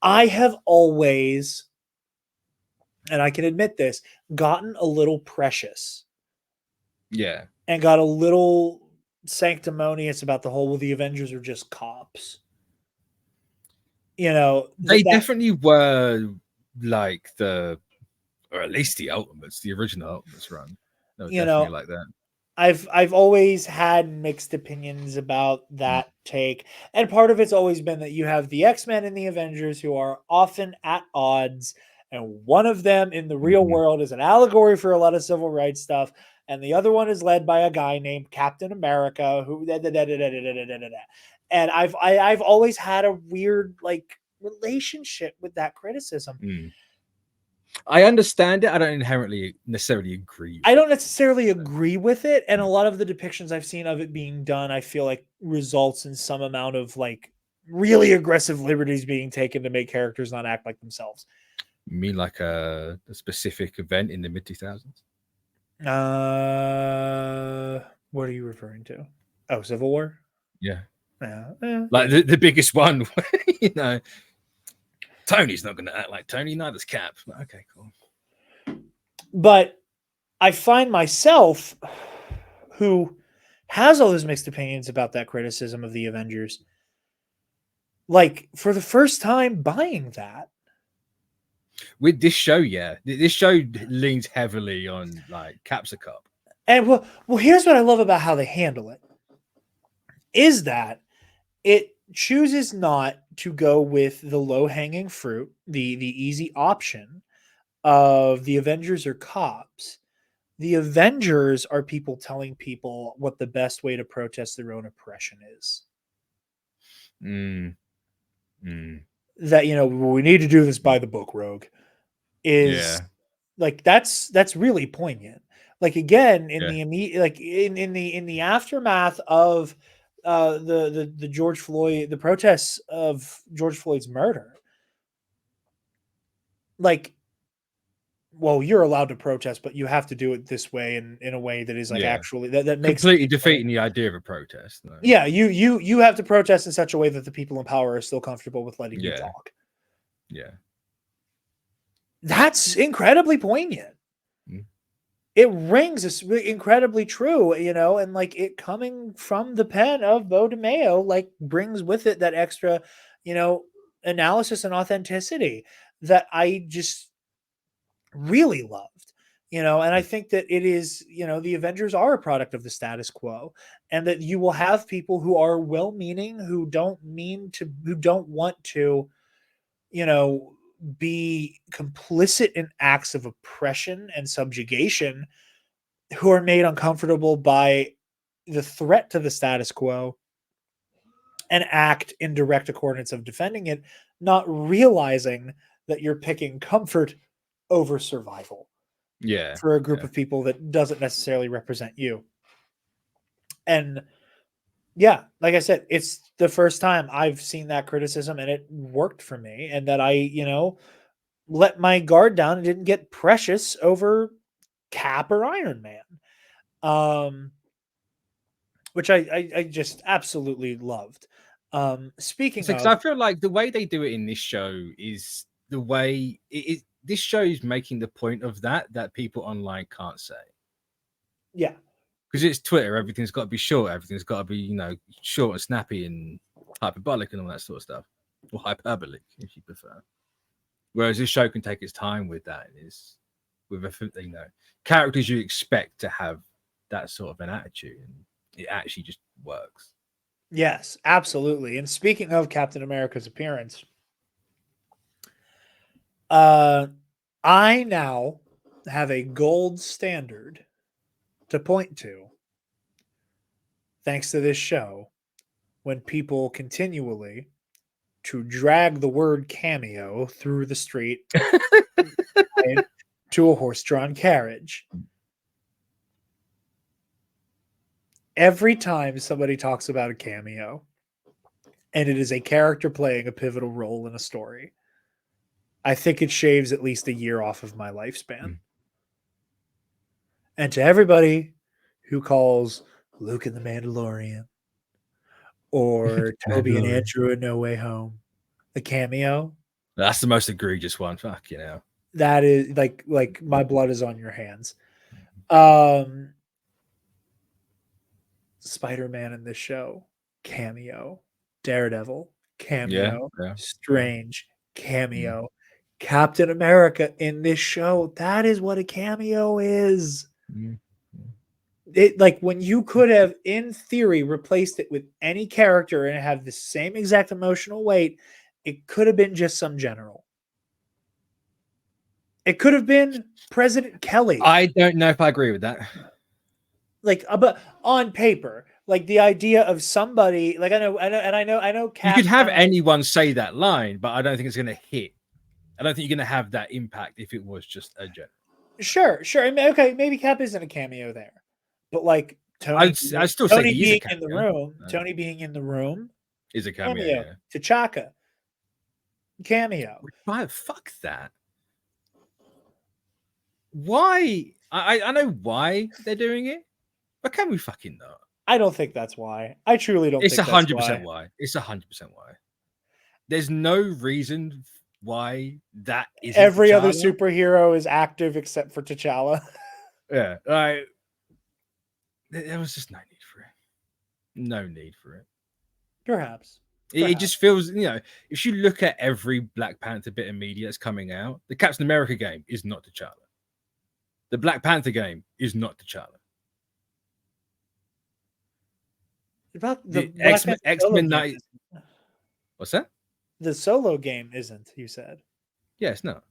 I have always, and I can admit this, gotten a little precious. And got a little sanctimonious about the whole, well, the Avengers are just cops. They definitely were like or at least the Ultimates, the original Ultimates run. They were definitely like that. I've always had mixed opinions about that take, and part of it's always been that you have the X-Men and the Avengers who are often at odds, and one of them in the real world is an allegory for a lot of civil rights stuff, and the other one is led by a guy named Captain America who and I've always had a weird like relationship with that criticism. I understand it. I don't inherently necessarily agree. I don't necessarily agree with it, and a lot of the depictions I've seen of it being done, I feel like results in some amount of like really aggressive liberties being taken to make characters not act like themselves. You mean like a specific event in the mid 2000s? What are you referring to? Oh, Civil War? Yeah. Yeah. Like the biggest one, you know. Tony's not going to act like Tony, neither's Cap. Okay, cool. But I find myself, who has all those mixed opinions about that criticism of the Avengers, like for the first time buying that. With this show, yeah. This show leans heavily on like Cap's a cop. And well, here's what I love about how they handle it. Is that it chooses not to go with the low-hanging fruit, the easy option of the Avengers are cops. The Avengers are people telling people what the best way to protest their own oppression is. That, you know, we need to do this by the book, Rogue. Is like that's really poignant. Like again, in the immediate, like in the aftermath of the George Floyd, the protests of George Floyd's murder, like, well, you're allowed to protest, but you have to do it this way and in a way that is like actually that makes completely defeating the idea of a protest. Though. Yeah, you have to protest in such a way that the people in power are still comfortable with letting you talk. Yeah. That's incredibly poignant. It rings incredibly true, you know, and like it coming from the pen of Bo DeMeo, like brings with it that extra, you know, analysis and authenticity that I just really loved, you know, and I think that it is, you know, the Avengers are a product of the status quo, and that you will have people who are well-meaning, who don't want to, you know, be complicit in acts of oppression and subjugation, who are made uncomfortable by the threat to the status quo and act in direct accordance of defending it, not realizing that you're picking comfort over survival. For a group of people that doesn't necessarily represent you. And yeah, like I said, it's the first time I've seen that criticism and it worked for me, and that I, you know, let my guard down and didn't get precious over Cap or Iron Man. Which I just absolutely loved. Speaking of, I feel like the way they do it in this show is the way this show is making the point of that people online can't say. Yeah. Because it's Twitter, everything's got to be short, everything's got to be, you know, short and snappy and hyperbolic and all that sort of stuff. Or hyperbolic, if you prefer. Whereas this show can take its time with that. Is with a, you know, characters you expect to have that sort of an attitude, and it actually just works. Yes, absolutely. And speaking of Captain America's appearance, I now have a gold standard to point to, thanks to this show, when people continually to drag the word cameo through the street to a horse-drawn carriage. Every time somebody talks about a cameo, and it is a character playing a pivotal role in a story, I think it shaves at least a year off of my lifespan. And to everybody who calls Luke and the Mandalorian or Toby and Andrew in No Way Home a cameo, that's the most egregious one. Fuck, you know. That is like my blood is on your hands. Spider-Man in this show, cameo. Daredevil, cameo. Strange, cameo. Captain America in this show, that is what a cameo is. Like when you could have, in theory, replaced it with any character and have the same exact emotional weight, it could have been just some general. It could have been President Kelly. I don't know if I agree with that. Like, but on paper, like the idea of somebody, like I know. You could have Capcom- anyone say that line, but I don't think it's going to hit. I don't think you're going to have that impact if it was just a general. Sure. I mean, okay, maybe Cap isn't a cameo there, but like Tony, I still Tony say he is being a cameo. in the room, Tony being in the room Is a cameo. Yeah. T'Chaka cameo. Why? Fuck that. Why? I know why they're doing it, but can we fucking know? I don't think that's why. I truly don't. It's think 100% why. It's 100% why. There's no reason why that isn't. Every T'Challa. other superhero is active except for T'Challa. Yeah, like there was just no need for it. No need for it. Perhaps. It just feels, if you look at every Black Panther bit of media that's coming out, the Captain America game is not T'Challa. The Black Panther game is not T'Challa. About the X-Men Night. What's that? The solo game isn't, you said. Yeah, it's not.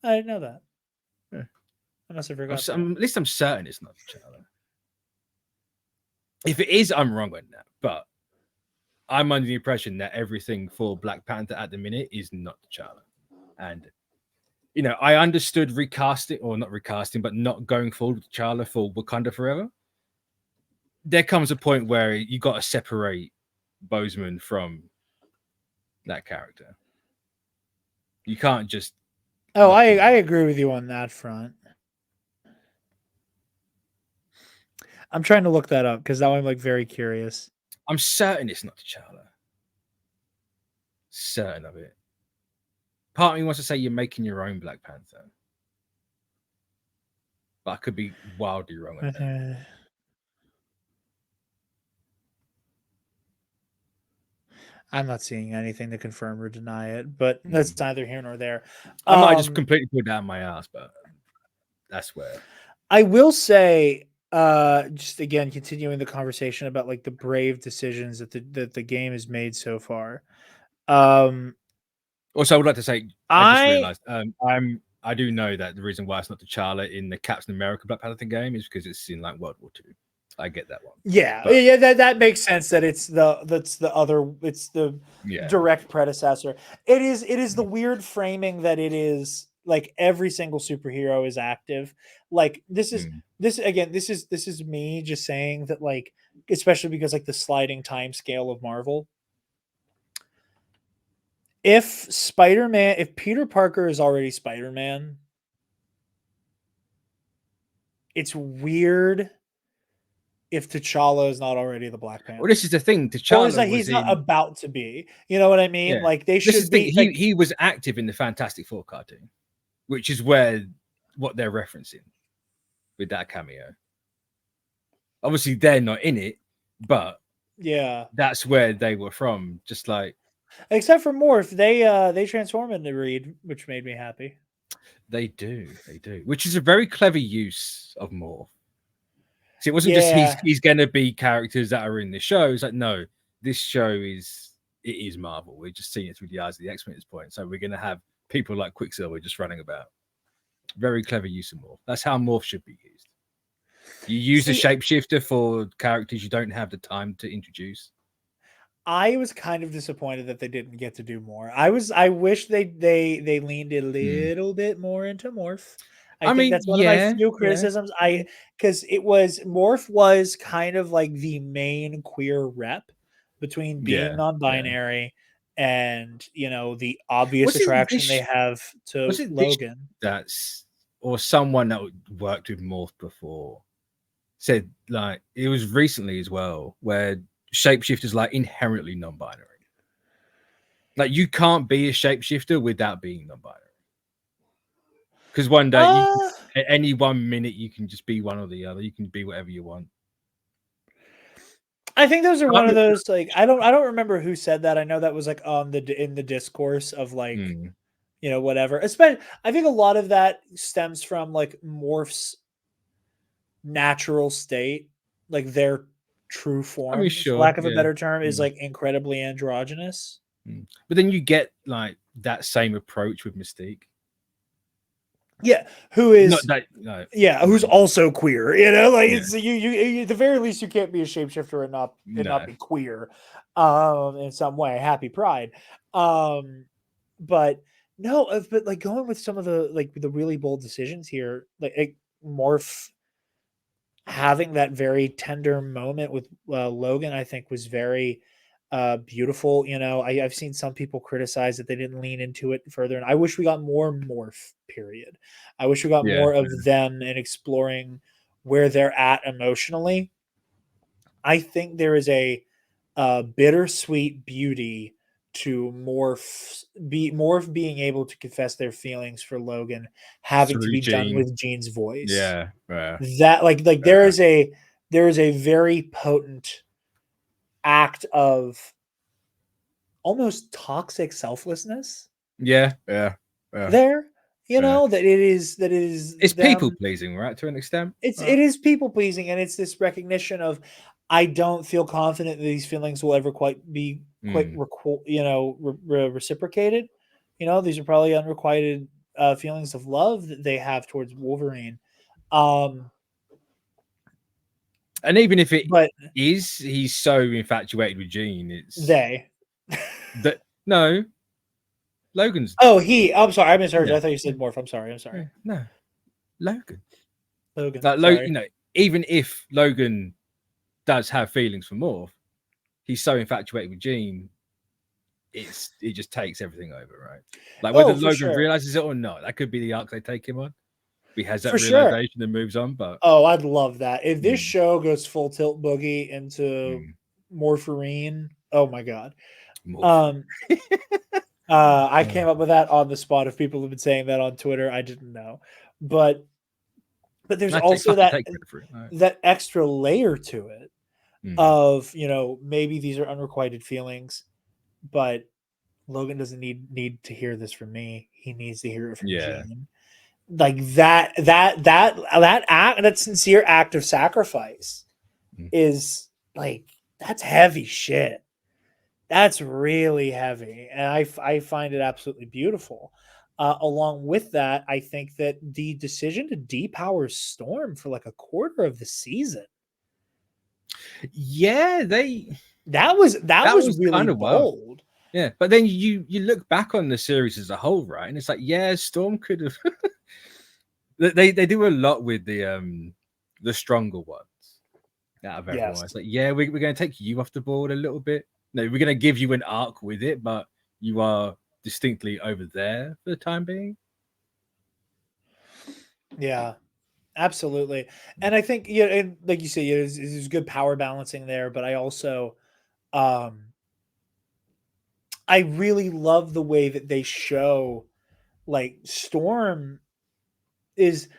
I didn't know that. Yeah. I must have forgot. At least I'm certain it's not T'Challa. If it is, I'm wrong on that. But I'm under the impression that everything for Black Panther at the minute is not T'Challa. And, I understood recasting, or not recasting, but not going forward with T'Challa for Wakanda Forever. There comes a point where you got to separate Boseman from that character. You can't just. Oh, I agree with you on that front. I'm trying to look that up because now I'm like very curious. I'm certain it's not T'Challa. Certain of it. Part of me wants to say you're making your own Black Panther, but I could be wildly wrong on that. I'm not seeing anything to confirm or deny it, but that's neither here nor there. I might just completely pull down my ass, but that's where. I will say, just again, continuing the conversation about like the brave decisions that the game has made so far. Also, I would like to say, I just realized I do know that the reason why it's not T'Challa in the Captain America Black Panther game is because it's in like World War II. I get that one. Yeah, that makes sense. That it's the direct predecessor. It is the weird framing that it is like every single superhero is active. Like this is me just saying that, like, especially because like the sliding time scale of Marvel. If Peter Parker is already Spider-Man, it's weird if T'Challa is not already the Black Panther. Well, this is the thing. T'Challa like he's not about to be. You know what I mean? Yeah. Like they should be. He was active in the Fantastic Four cartoon, which is what they're referencing with that cameo. Obviously, they're not in it, but yeah, that's where they were from. Just like, except for Morph, they transform into Reed, which made me happy. They do, which is a very clever use of Morph. See, it wasn't just he's going to be characters that are in the show. It's like, no, this show is Marvel. We're just seeing it through the eyes of the X-Men at this point. So we're going to have people like Quicksilver just running about. Very clever use of Morph. That's how Morph should be used. You use the shapeshifter for characters you don't have the time to introduce. I was kind of disappointed that they didn't get to do more. I wish they leaned a little bit more into Morph. I think that's one of my few criticisms. Because Morph was kind of like the main queer rep between being non-binary and the obvious attraction they have to Logan. Or someone that worked with Morph before said, like, it was recently as well, where shapeshifters like inherently non-binary. Like, you can't be a shapeshifter without being non-binary. Because one day, at any 1 minute, you can just be one or the other. You can be whatever you want. I think those are one of those, like, I don't remember who said that. I know that was like in the discourse of like, whatever. Especially, I think a lot of that stems from like Morph's natural state like their true I mean, form, for sure, lack of a yeah. better term, is like incredibly androgynous. But then you get like that same approach with Mystique. Yeah, who is Not that, no. Yeah, who's also queer, you know, like Yeah. it's you at the very least you can't be a shapeshifter and not No. be queer in some way. Happy Pride. But no, but like going with some of the really bold decisions here, like Morph having that very tender moment with Logan, I think was very beautiful. You know, I've seen some people criticize that they didn't lean into it further, and I wish we got more Morph. Period. I wish we got Yeah, more of them and exploring where they're at emotionally. I think there is a bittersweet beauty to Morph being able to confess their feelings for Logan having to through be done Gene. with Gene's voice. Yeah. That like there is a very potent act of almost toxic selflessness Yeah. there, you know, that it is It's people them. pleasing, right? To an extent. It is people pleasing, and it's this recognition of I don't feel confident that these feelings will ever quite be reciprocated. You know, these are probably unrequited feelings of love that they have towards Wolverine. And even if it But is, he's so infatuated with Jean. It's they. that no, Logan's. Oh, I'm sorry, I misheard you. Yeah. I thought you said Morph. I'm sorry. No, Logan. Logan. Like Sorry. you know, even if Logan does have feelings for Morph, he's so infatuated with Jean, it just takes everything over, right? Like whether Logan realizes it or not, that could be the arc they take him on. He has that realization and moves on. But I'd love that if this show goes full tilt boogie into Morpharine. Oh my god. I came up with that on the spot. If people have been saying that on Twitter, I didn't know, but there's also that extra layer to it of, you know, maybe these are unrequited feelings, but Logan doesn't need to hear this from me. He needs to hear it from Jean. Like that sincere act of sacrifice is like, that's heavy shit. That's really heavy, and I find it absolutely beautiful. Along with that, I think that the decision to depower Storm for like a quarter of the season, that was really kind of bold. Well. Yeah, but then you look back on the series as a whole, right? And it's like, yeah, Storm could have. they do a lot with the stronger ones out of everyone. It's like, yeah, we're going to take you off the board a little bit. No, we're going to give you an arc with it, but you are distinctly over there for the time being. Yeah, absolutely. And I think, yeah, and like you say, there's good power balancing there, but I also, I really love the way that they show like Storm is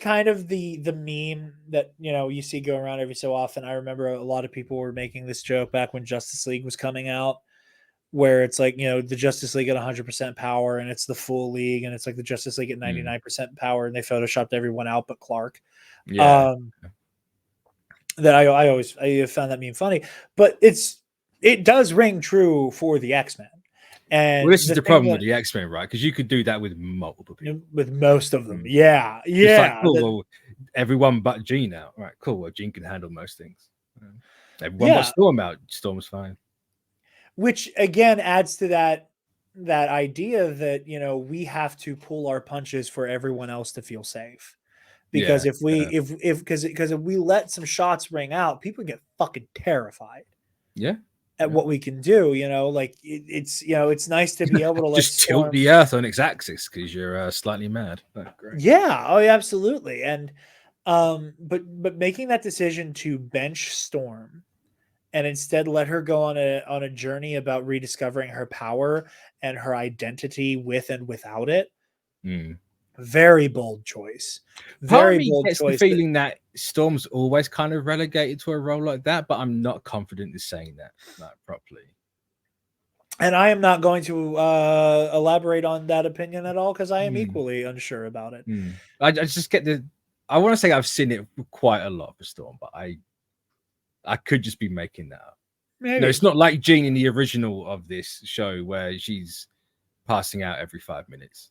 kind of the meme that, you know, you see go around every so often. I remember a lot of people were making this joke back when Justice League was coming out, where it's like, you know, the Justice League at 100% power and it's the full league, and it's like the Justice League at 99% power, and they photoshopped everyone out but Clark. That I always found that meme funny, but it does ring true for the X-Men. And this is the problem with the X-Men, right? Because you could do that with multiple people. With most of them. Yeah. It's like, cool, well, everyone but Jean out. Right, cool. Well, Jean can handle most things. Everyone but Storm out. Storm's fine. Which again adds to that idea that, you know, we have to pull our punches for everyone else to feel safe. Because if we let some shots ring out, people get fucking terrified. Yeah. At what we can do, you know, like it's, you know, it's nice to be able to just tilt the Earth on its axis because you're slightly mad. Oh, great. Yeah, absolutely. And but making that decision to bench Storm and instead let her go on a journey about rediscovering her power and her identity with and without it. Very bold choice. Very bold choice. The feeling that Storm's always kind of relegated to a role like that, but I'm not confident in saying that properly. And I am not going to elaborate on that opinion at all because I am equally unsure about it. I just get I want to say I've seen it quite a lot for Storm, but I I could just be making that up. Maybe. No, it's not like Jean in the original of this show where she's passing out every 5 minutes,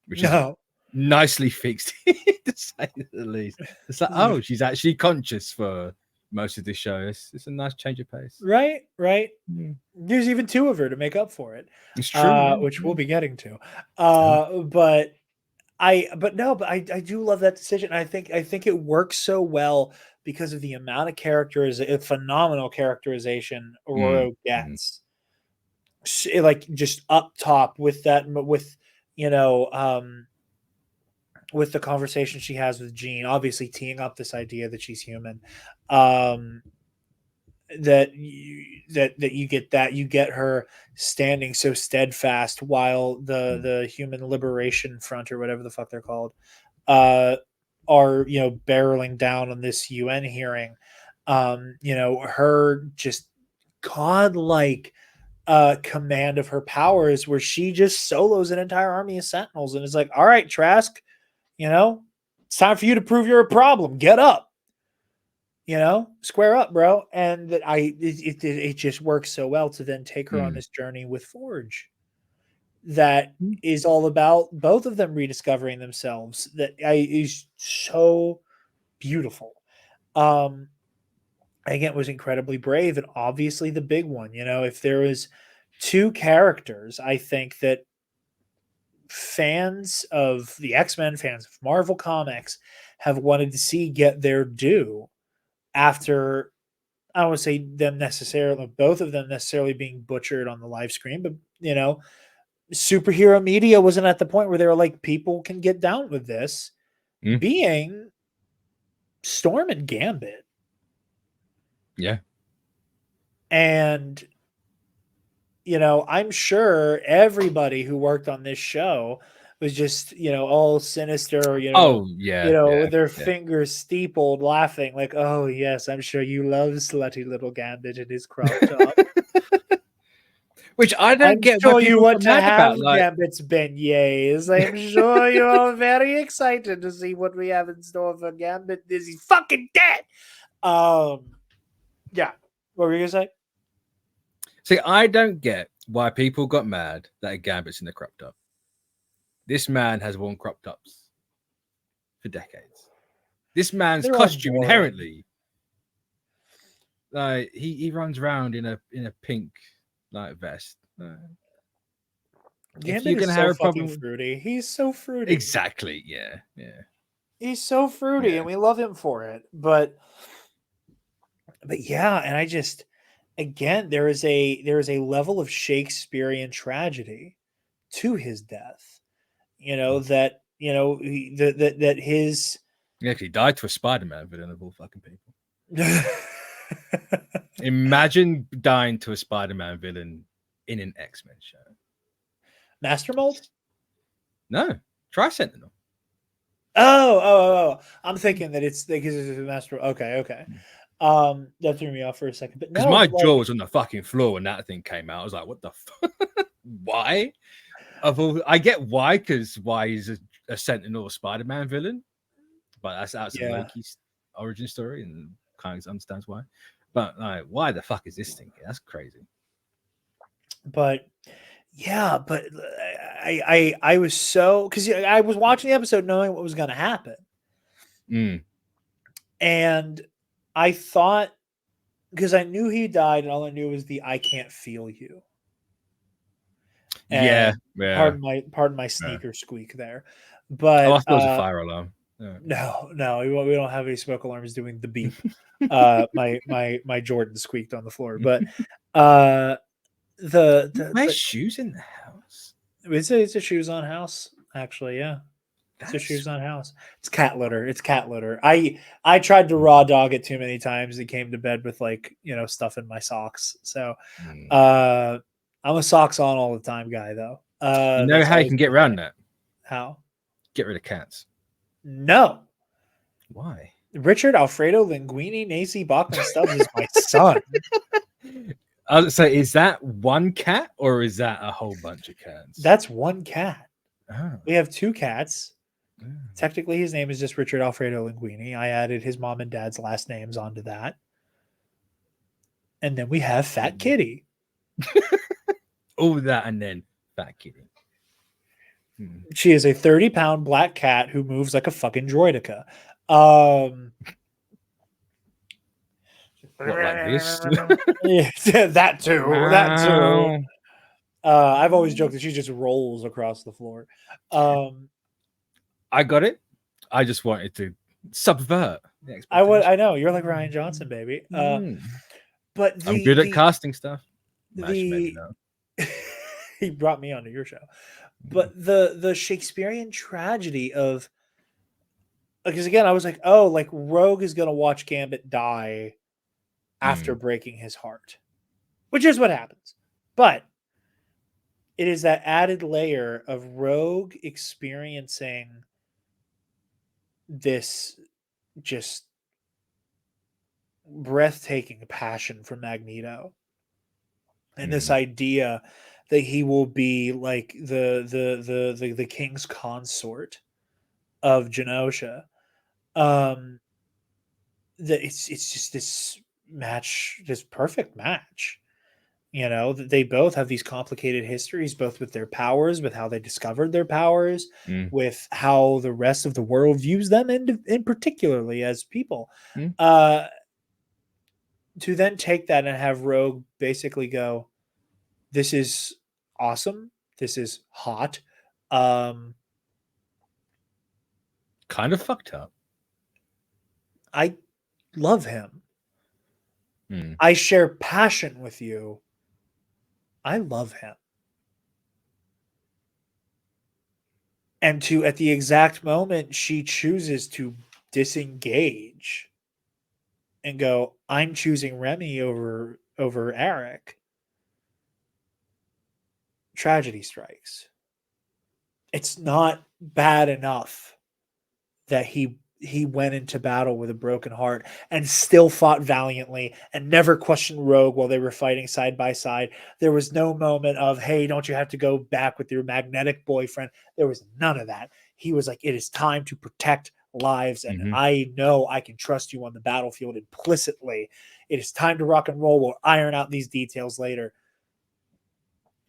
which is nicely fixed, to say the least. It's like, oh, she's actually conscious for most of the show. It's a nice change of pace. Right. There's even 2 of her to make up for it. It's true. Which we'll be getting to. But I do love that decision. I think it works so well because of the amount of phenomenal characterization Aurora gets. Like just up top with with the conversation she has with Jean, obviously teeing up this idea that she's human. That you get her standing so steadfast while the Human Liberation Front or whatever the fuck they're called are barreling down on this UN hearing. Her just godlike command of her powers, where she just solos an entire army of Sentinels and is like, all right, Trask, it's time for you to prove you're a problem. Get up. Square up, bro. And that it just works so well to then take her on this journey with Forge that is all about both of them rediscovering themselves. That is so beautiful. Again, was incredibly brave, and obviously the big one. If there was 2 characters, I think that fans of the X-Men, fans of Marvel Comics, have wanted to see get their due after, I don't want to say both of them necessarily being butchered on the live screen, but superhero media wasn't at the point where they were like, people can get down with this, being Storm and Gambit. Yeah. And I'm sure everybody who worked on this show was just, all sinister, with their fingers steepled, laughing like, oh, yes, I'm sure you love slutty little Gambit in his crop top. Which I don't get. Sure you want to have about, Gambit's beignets. I'm sure you're all very excited to see what we have in store for Gambit. Is he fucking dead? Yeah. What were you going to say? See, I don't get why people got mad that a Gambit's in the crop top. This man has worn crop tops for decades. This man's costume inherently, like he runs around in a pink vest. Gambit is so fucking fruity. He's so fruity. Exactly. Yeah. He's so fruity, and we love him for it. But yeah, and I just, again, there is a level of Shakespearean tragedy to his death. That his he actually died to a Spider-Man villain of all fucking people. Imagine dying to a Spider-Man villain in an X-Men show. Master Mold? No, try Sentinel. Oh! I'm thinking that it's because it's a Master. Okay. That threw me off for a second, but because my jaw was on the fucking floor when that thing came out. I was like, "What the fuck? Why?" I get why, because why he's a Sentinel Spider-Man villain, but that's outside Loki's origin story, and kind of understands why. But why the fuck is this thing here? That's crazy. But I was so, because I was watching the episode knowing what was going to happen, and I thought, because I knew he died, and all I knew was the "I can't feel you." And pardon my sneaker squeak there, but I thought it was a fire alarm. No, we don't have any smoke alarms doing the beep. My Jordan squeaked on the floor, but there's shoes in the house. It's a shoes on house, actually. Yeah, it's a shoes on house. It's cat litter. I tried to raw dog it too many times. It came to bed with stuff in my socks. So I'm a socks on all the time guy, though. You know how you can get around that? How? Get rid of cats. No. Why? Richard Alfredo Linguini Nacy Bachman Stubbs is my son. So is that one cat or is that a whole bunch of cats? That's one cat. Oh. We have 2 cats. Technically, his name is just Richard Alfredo Linguini. I added his mom and dad's last names onto that. And then we have Fat Kitty. All that and then Fat Kitty. She is a 30-pound black cat who moves like a fucking droideka. What, like this? Yeah, that too. That too. I've always joked that she just rolls across the floor. I got it. I just wanted to subvert the expectation. I know you're like Ryan Johnson, baby. But I'm good at casting stuff. Maybe no. He brought me onto your show. But the Shakespearean tragedy of, because again, I was like, oh, like Rogue is gonna watch Gambit die after breaking his heart, which is what happens. But it is that added layer of Rogue experiencing this just breathtaking passion for Magneto, and this idea that he will be like the king's consort of Genosha. That it's just this match, this perfect match. You know, that they both have these complicated histories, both with their powers, with how they discovered their powers, with how the rest of the world views them, and in particularly as people. To then take that and have Rogue basically go, this is awesome. This is hot. Kind of fucked up. I love him. I share passion with you. I love him. And at the exact moment she chooses to disengage and go, I'm choosing Remy over Eric, tragedy strikes. It's not bad enough that he went into battle with a broken heart and still fought valiantly and never questioned Rogue while they were fighting side by side. There was no moment of, hey, don't you have to go back with your magnetic boyfriend? There was none of that. He was like, it is time to protect lives, and I know I can trust you on the battlefield implicitly. It is time to rock and roll. We'll iron out these details later.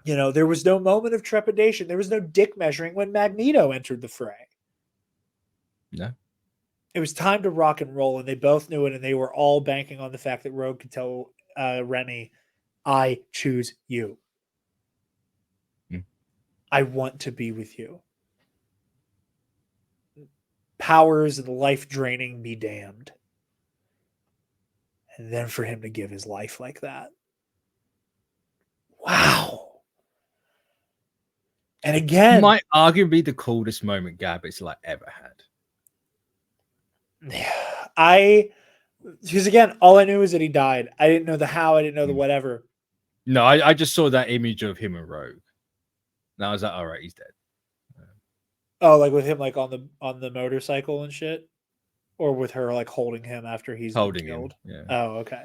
You know, there was no moment of trepidation. There was no dick measuring when Magneto entered the fray. No. It was time to rock and roll, and they both knew it, and they were all banking on the fact that Rogue could tell Remy, I choose you. I want to be with you. Powers and life draining be damned. And then for him to give his life like that. Wow. And again, might arguably be the coolest moment Gambit's like ever had. Because again, all I knew is that he died. I didn't know the how. I didn't know the whatever. No, I just saw that image of him and Rogue. And I was like, all right, he's dead. Oh, like with him like on the motorcycle and shit? Or with her like holding him after he's holding killed? him. Yeah. Oh, okay.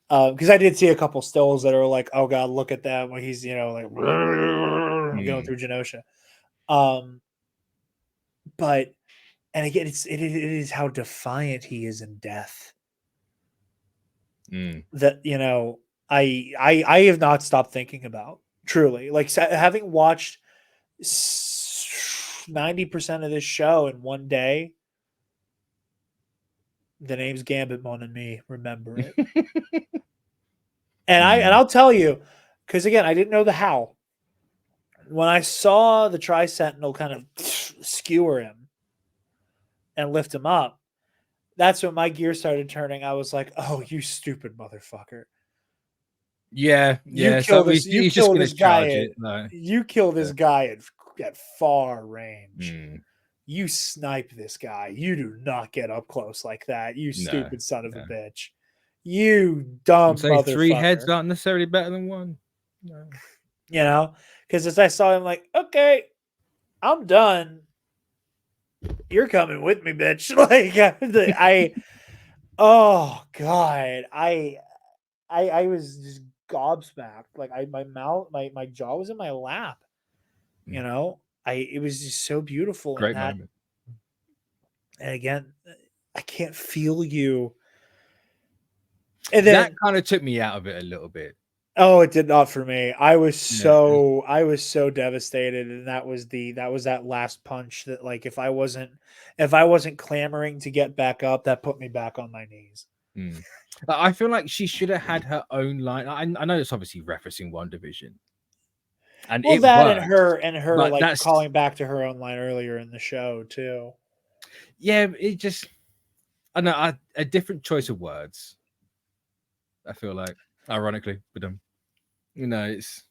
Because I did see a couple stills that are like, oh god, look at that, when he's, you know, like going through Genosha. But and again, it is how defiant he is in death. That, you know, I have not stopped thinking about, truly, like having watched 90% of this show in one day. The name's Gambit, mon ami. Remember it. And I'll tell you, because again, I didn't know the how. When I saw the Tri-Sentinel kind of skewer him and lift him up, that's when my gear started turning. I was like, oh, you stupid motherfucker. Yeah. You kill this guy. You kill this guy at far range. You snipe this guy. You do not get up close like that. You stupid son of a bitch. You dumb motherfucker. 3 heads aren't necessarily better than 1. No. You know, because as I saw him, like, okay, I'm done. You're coming with me, bitch. Like, oh god, I was just gobsmacked. Like, my mouth, my jaw was in my lap. You know, it was just so beautiful. Great moment. And again, I can't feel you And that then kind of took me out of it a little bit. oh, it did not for me. I was so devastated, and that was that last punch that like if I wasn't clamoring to get back up, that put me back on my knees. I feel like she should have had her own line. I know it's obviously referencing WandaVision, and Well, it that worked, and her but like that's calling back to her own line earlier in the show too. yeah. It just I know a different choice of words. I feel like, ironically, but it's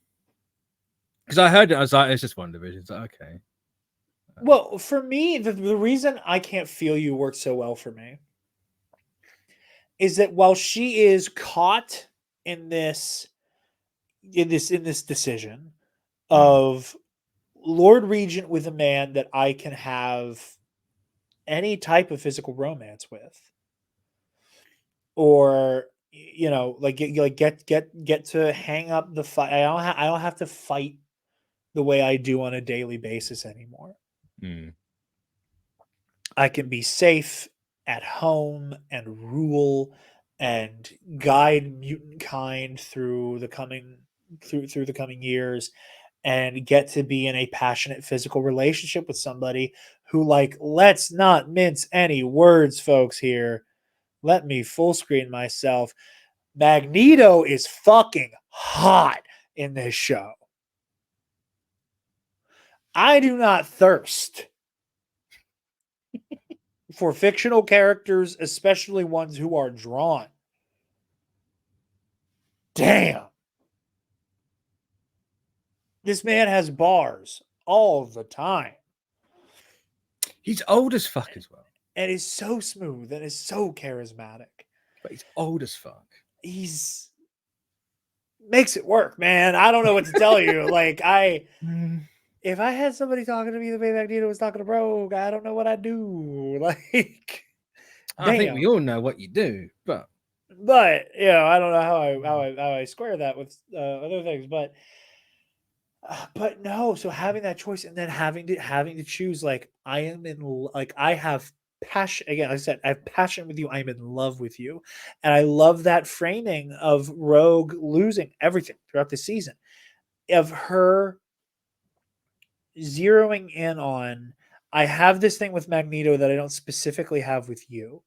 because I heard it. I was like, it's just WandaVision. It's like, okay. Well, for me, the reason I can't feel you works so well for me is that while she is caught in this decision of Lord Regent with a man that I can have any type of physical romance with, or like get to hang up the fight. I don't have to fight the way I do on a daily basis anymore. I can be safe at home and rule and guide mutant kind through the coming years, and get to be in a passionate physical relationship with somebody who, like, let's not mince any words, folks, here. Let me full screen myself. Magneto is fucking hot in this show. I do not thirst for fictional characters, especially ones who are drawn. Damn. This man has bars all the time. He's old as fuck as well. And is so smooth and is so charismatic. But he's old as fuck. He's makes it work, man. I don't know what to tell you. Like, if I had somebody talking to me the way Magneto was talking to Rogue, I don't know what I'd do. Like, I think we all know what you do, but I don't know how I square that with other things, but no. So having that choice and then having to choose, like, I am in, like, I have passion again. Like I said, I have passion with you. I'm in love with you, and I love that framing of Rogue losing everything throughout the season, of her zeroing in on, I have this thing with Magneto that I don't specifically have with you,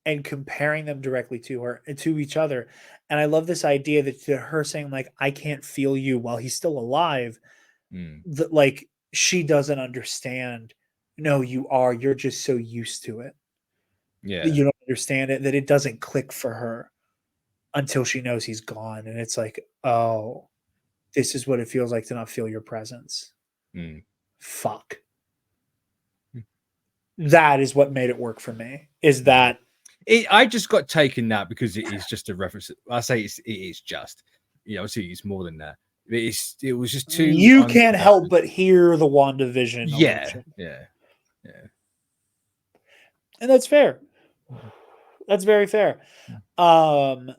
and comparing them directly to her and to each other. And I love this idea that to her saying, like, I can't feel you while he's still alive, that, like, she doesn't understand. No, you are. You're just so used to it. Yeah. That you don't understand it, that it doesn't click for her until she knows he's gone. And it's like, oh, this is what it feels like to not feel your presence. Fuck. That is what made it work for me. Is that I just got taken that because it is just a reference. I say it is just, obviously it's more than that. It was just too. You can't help but hear the WandaVision. Yeah. And that's fair. That's very fair. Yeah,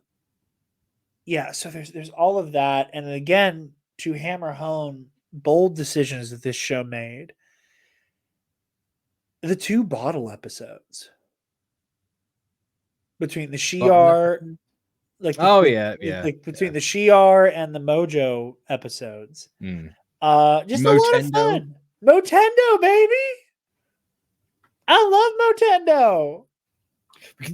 so there's all of that, and again, to hammer home bold decisions that this show made. The 2 bottle episodes between the Shi'ar, like between the Shi'ar and the Mojo episodes. Just Motendo. A lot of fun. Motendo, baby. I love Motendo.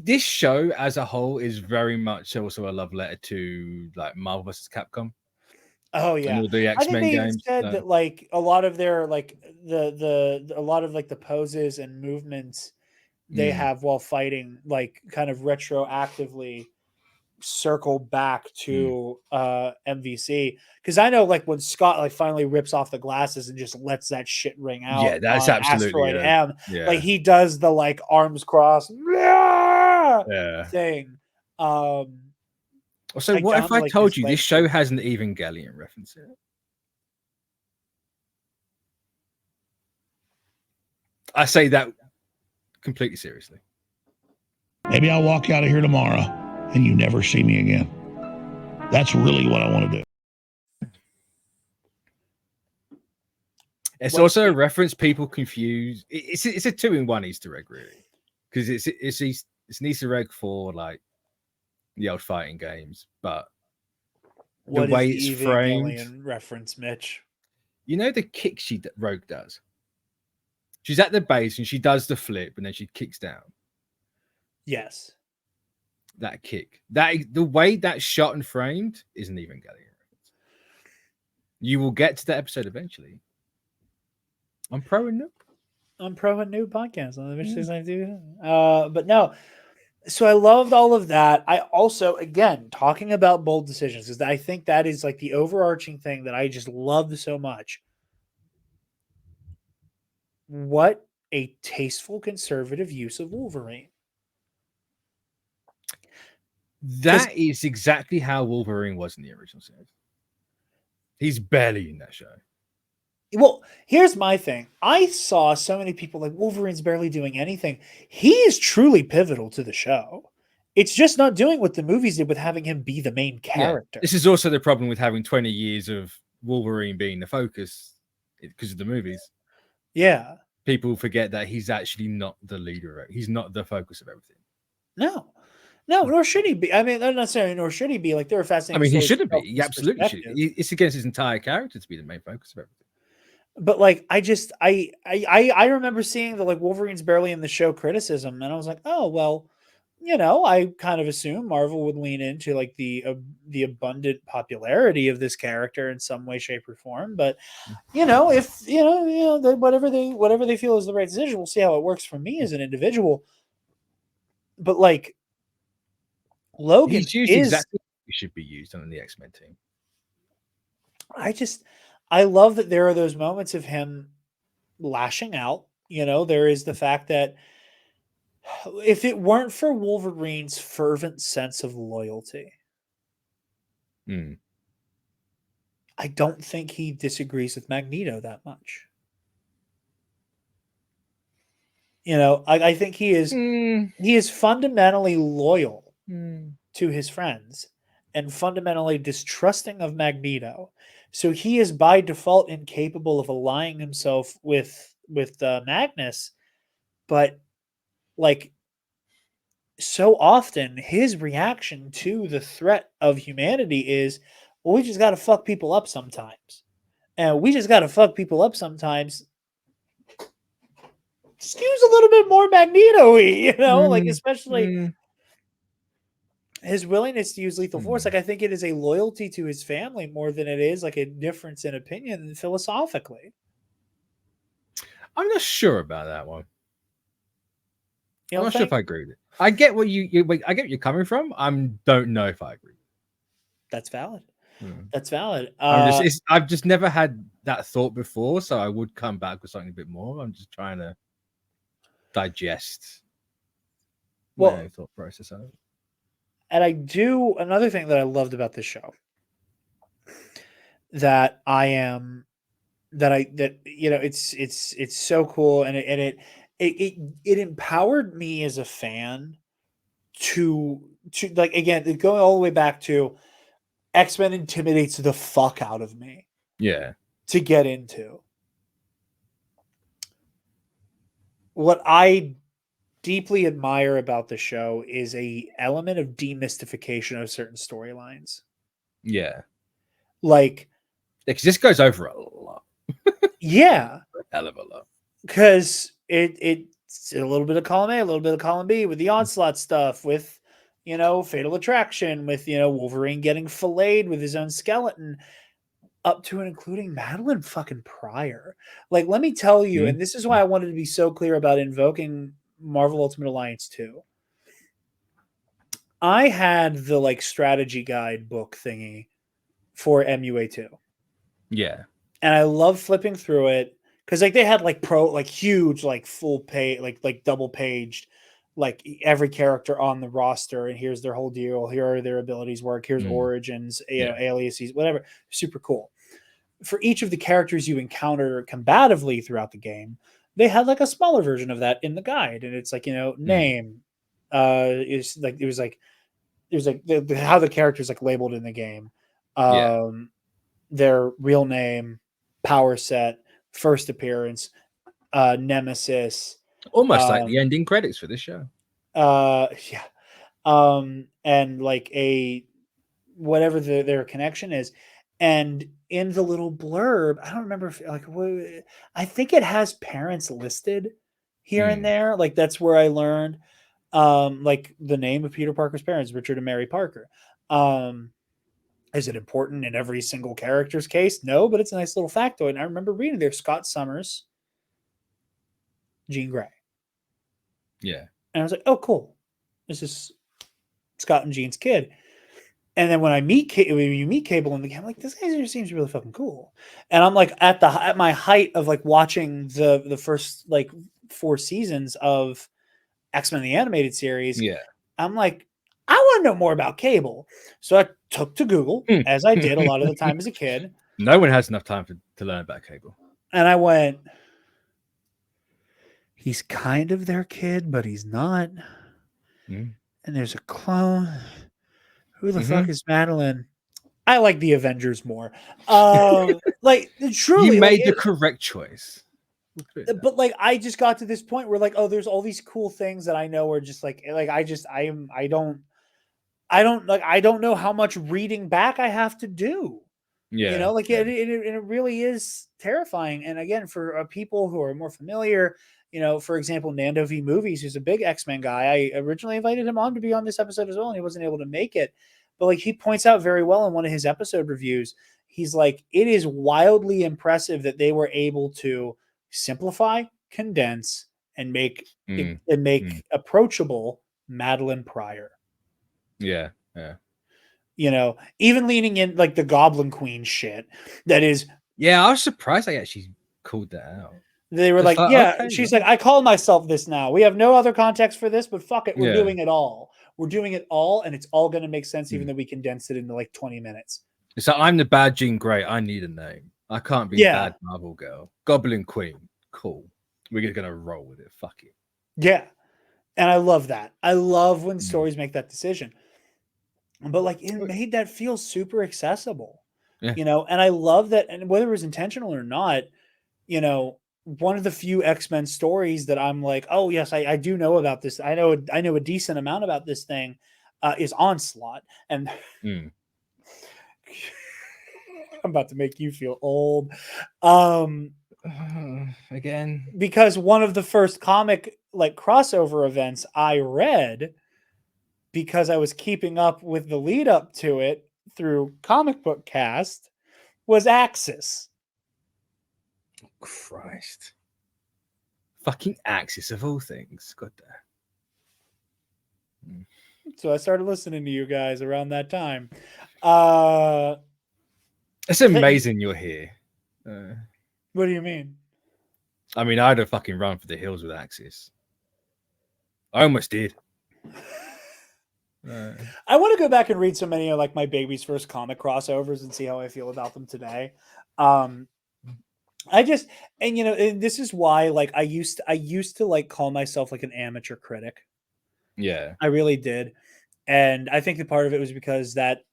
This show as a whole is very much also a love letter to, like, Marvel vs. Capcom. Oh yeah, and all the X-Men games. Said that, like, a lot of their, like, a lot of, like, the poses and movements they have while fighting, like, kind of retroactively circle back to MVC. Because I know, like, when Scott, like, finally rips off the glasses and just lets that shit ring out. Yeah, that's absolutely Asteroid M. Yeah. Like, he does the, like, arms crossed thing. So what if I told you this show has an Evangelion reference in it? I say that completely seriously. Maybe I'll walk out of here tomorrow and you never see me again. That's really what I want to do. It's also a reference people confuse. It's a 2-in-1 Easter egg, really, because it's it's an Easter egg for like the old fighting games, but What way is it's the framed, Evangelion reference, Mitch? you know the kick Rogue does. She's at the base and she does the flip and then she kicks down. Yes. That kick, the way that's shot and framed is an Evangelion reference. You will get to that episode eventually. I'm Pro and Noob. On Pro and Noob podcast on the Mitch692. But no, so I loved all of that. I also, again, talking about bold decisions, because I think that is like the overarching thing that I just loved so much. What a tasteful conservative use of Wolverine. That is exactly how Wolverine was in the original series. He's barely in that show. Well, here's my thing. I saw so many people like Wolverine's barely doing anything. He is truly pivotal to the show. It's just not doing what the movies did with having him be the main character. Yeah. This is also the problem with having 20 years of Wolverine being the focus because of the movies. Yeah. People forget that he's actually not the leader. He's not the focus of everything. No, nor should he be. I mean, not necessarily, nor should he be. Like, there are fascinating. I mean, he shouldn't be. He absolutely should. It's against his entire character to be the main focus of everything. But like, I remember seeing the like Wolverine's barely in the show criticism, and I was like, oh well, I kind of assumed Marvel would lean into like the abundant popularity of this character in some way, shape, or form. But if whatever they feel is the right decision, we'll see how it works for me as an individual. But like, Logan he's used exactly how he should be used on the X-Men team. I love that there are those moments of him lashing out. There is the fact that if it weren't for Wolverine's fervent sense of loyalty, I don't think he disagrees with Magneto that much. I think he is fundamentally loyal to his friends and fundamentally distrusting of Magneto. So he is by default incapable of allying himself with Magnus, but like so often his reaction to the threat of humanity is, well, we just got to fuck people up sometimes. And we just got to fuck people up sometimes. Skews a little bit more Magneto-y, like especially his willingness to use lethal force. Like, I think it is a loyalty to his family more than it is like a difference in opinion philosophically. I'm not sure about that one. I'm not sure if I agree with it. I get what I get what you're coming from. I don't know if I agree. That's valid. That's valid. I've just never had that thought before, so I would come back with something a bit more. I'm just trying to digest my thought process of it. And another thing that I loved about this show it's so cool, and it empowered me as a fan to like, again, going all the way back to X-Men intimidates the fuck out of me. Yeah. To get into. What I deeply admire about the show is a element of demystification of certain storylines. Yeah. Like, because this goes over a lot. Yeah. A hell of a lot. Because it's a little bit of column A, a little bit of column B with the Onslaught stuff, with, Fatal Attraction, with, Wolverine getting filleted with his own skeleton, up to and including Madeline fucking Pryor. Like, let me tell you, and this is why I wanted to be so clear about invoking Marvel Ultimate Alliance 2. I had the like strategy guide book thingy for MUA2. Yeah. And I love flipping through it because like they had like huge, like full page, like double paged, like every character on the roster, and here's their whole deal. Here are their abilities work. Here's origins, aliases, whatever. Super cool. For each of the characters you encounter combatively throughout the game, they had like a smaller version of that in the guide, and it's like name, is like there's how the characters like labeled in the game, their real name, power set, first appearance, nemesis, almost like the ending credits for this show. Yeah. And like a whatever their connection is. And in the little blurb, I don't remember if like I think it has parents listed here and there. Like that's where I learned like the name of Peter Parker's parents, Richard and Mary Parker. Is it important in every single character's case? No, but it's a nice little factoid. And I remember reading there Scott Summers, Jean Grey. Yeah. And I was like, oh, cool. This is Scott and Jean's kid. And then when you meet Cable in the game, I'm like, this guy seems really fucking cool. And I'm like at my height of like watching the first like 4 seasons of X-Men the Animated Series. Yeah. I'm like, I want to know more about Cable. So I took to Google, as I did a lot of the time as a kid. No one has enough time to learn about Cable. And I went, he's kind of their kid, but he's not. And there's a clone. Who the fuck is Madeline? I like the Avengers more. Like truly, you made the like, correct choice. But like, I just got to this point where like, oh, there's all these cool things that I know are just like I don't know how much reading back I have to do. Yeah, you know, like it really is terrifying. And again, for people who are more familiar, you know, for example, Nando V Movies, who's a big X-Men guy, I originally invited him on to be on this episode as well, and he wasn't able to make it. But like he points out very well in one of his episode reviews, he's like, it is wildly impressive that they were able to simplify, condense, and make approachable Madeline Pryor. Yeah. You know, even leaning in like the Goblin Queen shit. That is. Yeah, I was surprised I actually called that out. They were like, yeah, okay, she's like, I call myself this now. We have no other context for this, but fuck it. We're doing it all. We're doing it all, and it's all going to make sense, even though we condensed it into like 20 minutes. So I'm the bad Jean Grey. I need a name. I can't be bad Marvel girl. Goblin Queen. Cool. We're just going to roll with it. Fuck it. Yeah. And I love that. I love when stories make that decision. But like it made that feel super accessible, you know, and I love that. And whether it was intentional or not, you know, one of the few X-Men stories that I'm like, oh yes, I do know about this. I know a decent amount about this thing is Onslaught. And I'm about to make you feel old. Again, because one of the first comic like crossover events I read, because I was keeping up with the lead up to it through ComicBookCast, was Axis. Christ. Fucking Axis of all things. God damn. So I started listening to you guys around that time. It's amazing you're here. What do you mean? I mean, I'd have fucking run for the hills with Axis. I almost did. I want to go back and read so many of like my baby's first comic crossovers and see how I feel about them today. I just, and you know, and this is why like I used to like call myself like an amateur critic. Yeah, I really did. And I think that part of it was because that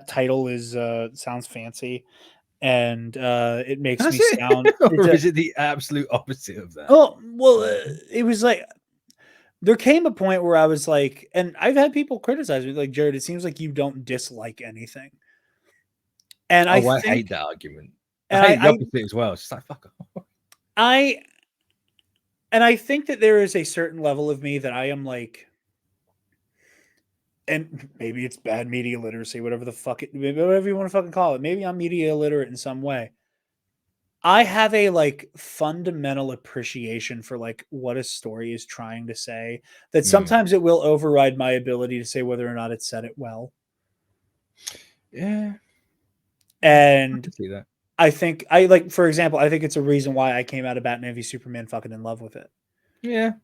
title is sounds fancy, and it makes me sound or is it the absolute opposite of that? Oh, well, it was like there came a point where I was like, and I've had people criticize me, like, Jarod, it seems like you don't dislike anything. And I hate that argument. I hate the opposite as well. It's just like, fuck off. I think that there is a certain level of me that I am like, and maybe it's bad media literacy, whatever the fuck whatever you want to fucking call it. Maybe I'm media illiterate in some way. I have a like fundamental appreciation for like what a story is trying to say, that sometimes it will override my ability to say whether or not it said it well. Yeah. And I can see that. I think for example, I think it's a reason why I came out of Batman v Superman fucking in love with it. Yeah.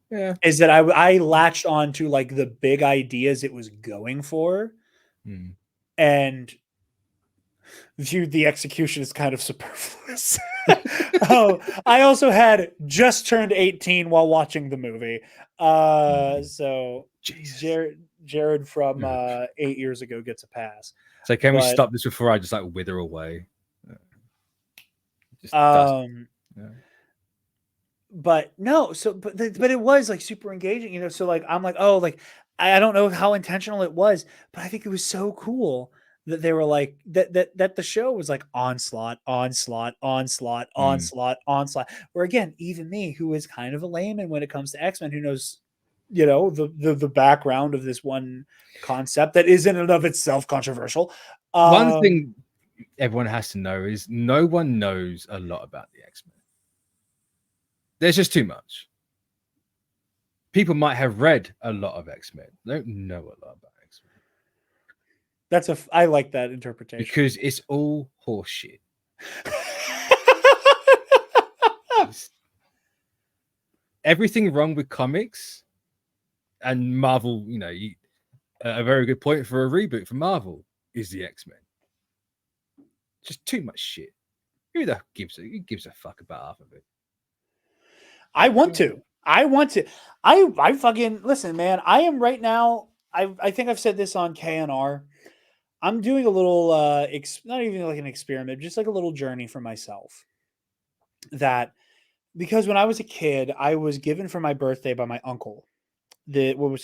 Is that I latched on to like the big ideas it was going for and viewed the execution as kind of superfluous. I also had just turned 18 while watching the movie. So Jarod from 8 years ago gets a pass. So can we stop this before I just like wither away? but no, but it was like super engaging, you know. So like I'm like, oh, like I don't know how intentional it was, but I think it was so cool that they were like that the show was like onslaught, onslaught, onslaught, onslaught, onslaught. Where again, even me, who is kind of a layman when it comes to X-Men, who knows, you know, the background of this one concept that is in and of itself controversial. One thing everyone has to know is no one knows a lot about the X-Men. There's just too much. People might have read a lot of X-Men. They don't know a lot about X-Men. I like that interpretation. Because it's all horseshit. Everything wrong with comics and Marvel, you know, a very good point for a reboot for Marvel is the X-Men. Just too much shit. Who gives a fuck about half of it? I want to. I fucking listen, man. I am right now. I think I've said this on KNR. I'm doing a little not even like an experiment, just like a little journey for myself. That because when I was a kid, I was given for my birthday by my uncle. I'll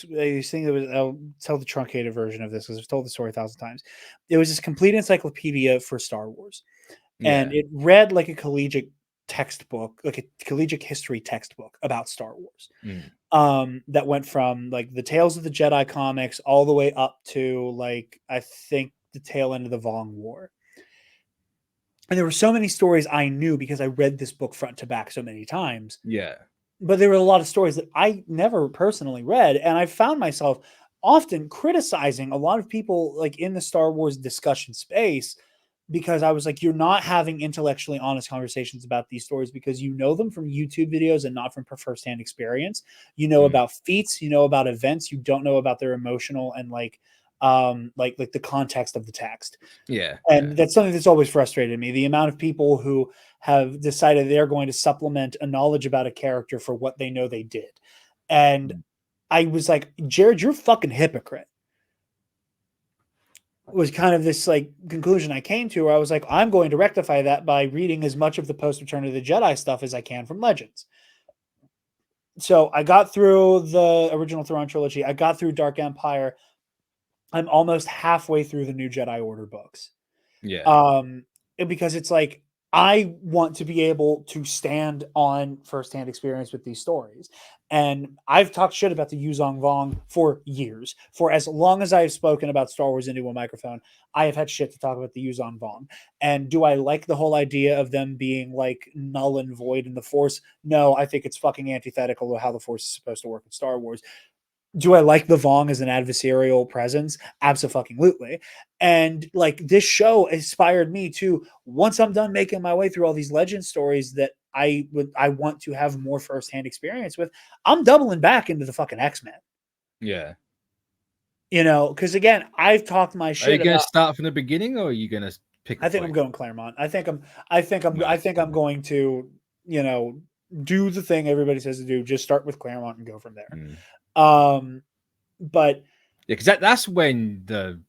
tell the truncated version of this because I've told the story 1,000 times. It was this complete encyclopedia for Star Wars. And it read like a collegiate textbook, like a collegiate history textbook about Star Wars. That went from like the Tales of the Jedi comics all the way up to like, I think the tail end of the Vong War. And there were so many stories I knew because I read this book front to back so many times. Yeah. But there were a lot of stories that I never personally read. And I found myself often criticizing a lot of people like in the Star Wars discussion space because I was like, you're not having intellectually honest conversations about these stories because you know them from YouTube videos and not from firsthand experience. You know about feats, you know about events, you don't know about their emotional and like the context of the text. Yeah. And that's something that's always frustrated me. The amount of people who have decided they're going to supplement a knowledge about a character for what they know they did. And I was like, Jarod, you're a fucking hypocrite. Was kind of this like conclusion I came to where I was like, I'm going to rectify that by reading as much of the post Return of the Jedi stuff as I can from Legends. So I got through the original Thrawn trilogy. I got through Dark Empire. I'm almost halfway through the new Jedi Order books. Yeah. Because it's like, I want to be able to stand on firsthand experience with these stories. And I've talked shit about the Yuzong Vong for years. For as long as I've spoken about Star Wars into a microphone, I have had shit to talk about the Yuzong Vong. And do I like the whole idea of them being like null and void in the Force? No, I think it's fucking antithetical to how the Force is supposed to work in Star Wars. Do I like the Vong as an adversarial presence? Absolutely. And like this show inspired me to, once I'm done making my way through all these legend stories that I want to have more firsthand experience with, I'm doubling back into the fucking X-Men. Yeah. You know, because again, I've talked my shit. Are you going to start from the beginning or are you going to pick I think I'm going Claremont. I think I'm going to, you know, do the thing everybody says to do, just start with Claremont and go from there. But yeah, because that's when the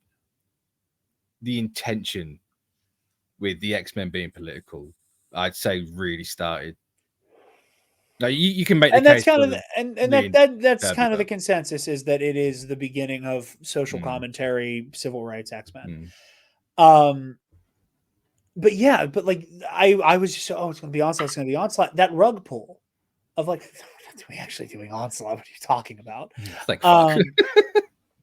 intention with the X-Men being political, I'd say, really started. Like you can make the that's case kind of that's kind of the consensus is that it is the beginning of social commentary, civil rights X-Men. But yeah, but like I was just it's gonna be Onslaught, it's gonna be Onslaught. That rug pull of like, are we actually doing Onslaught? What are you talking about? Like, fuck.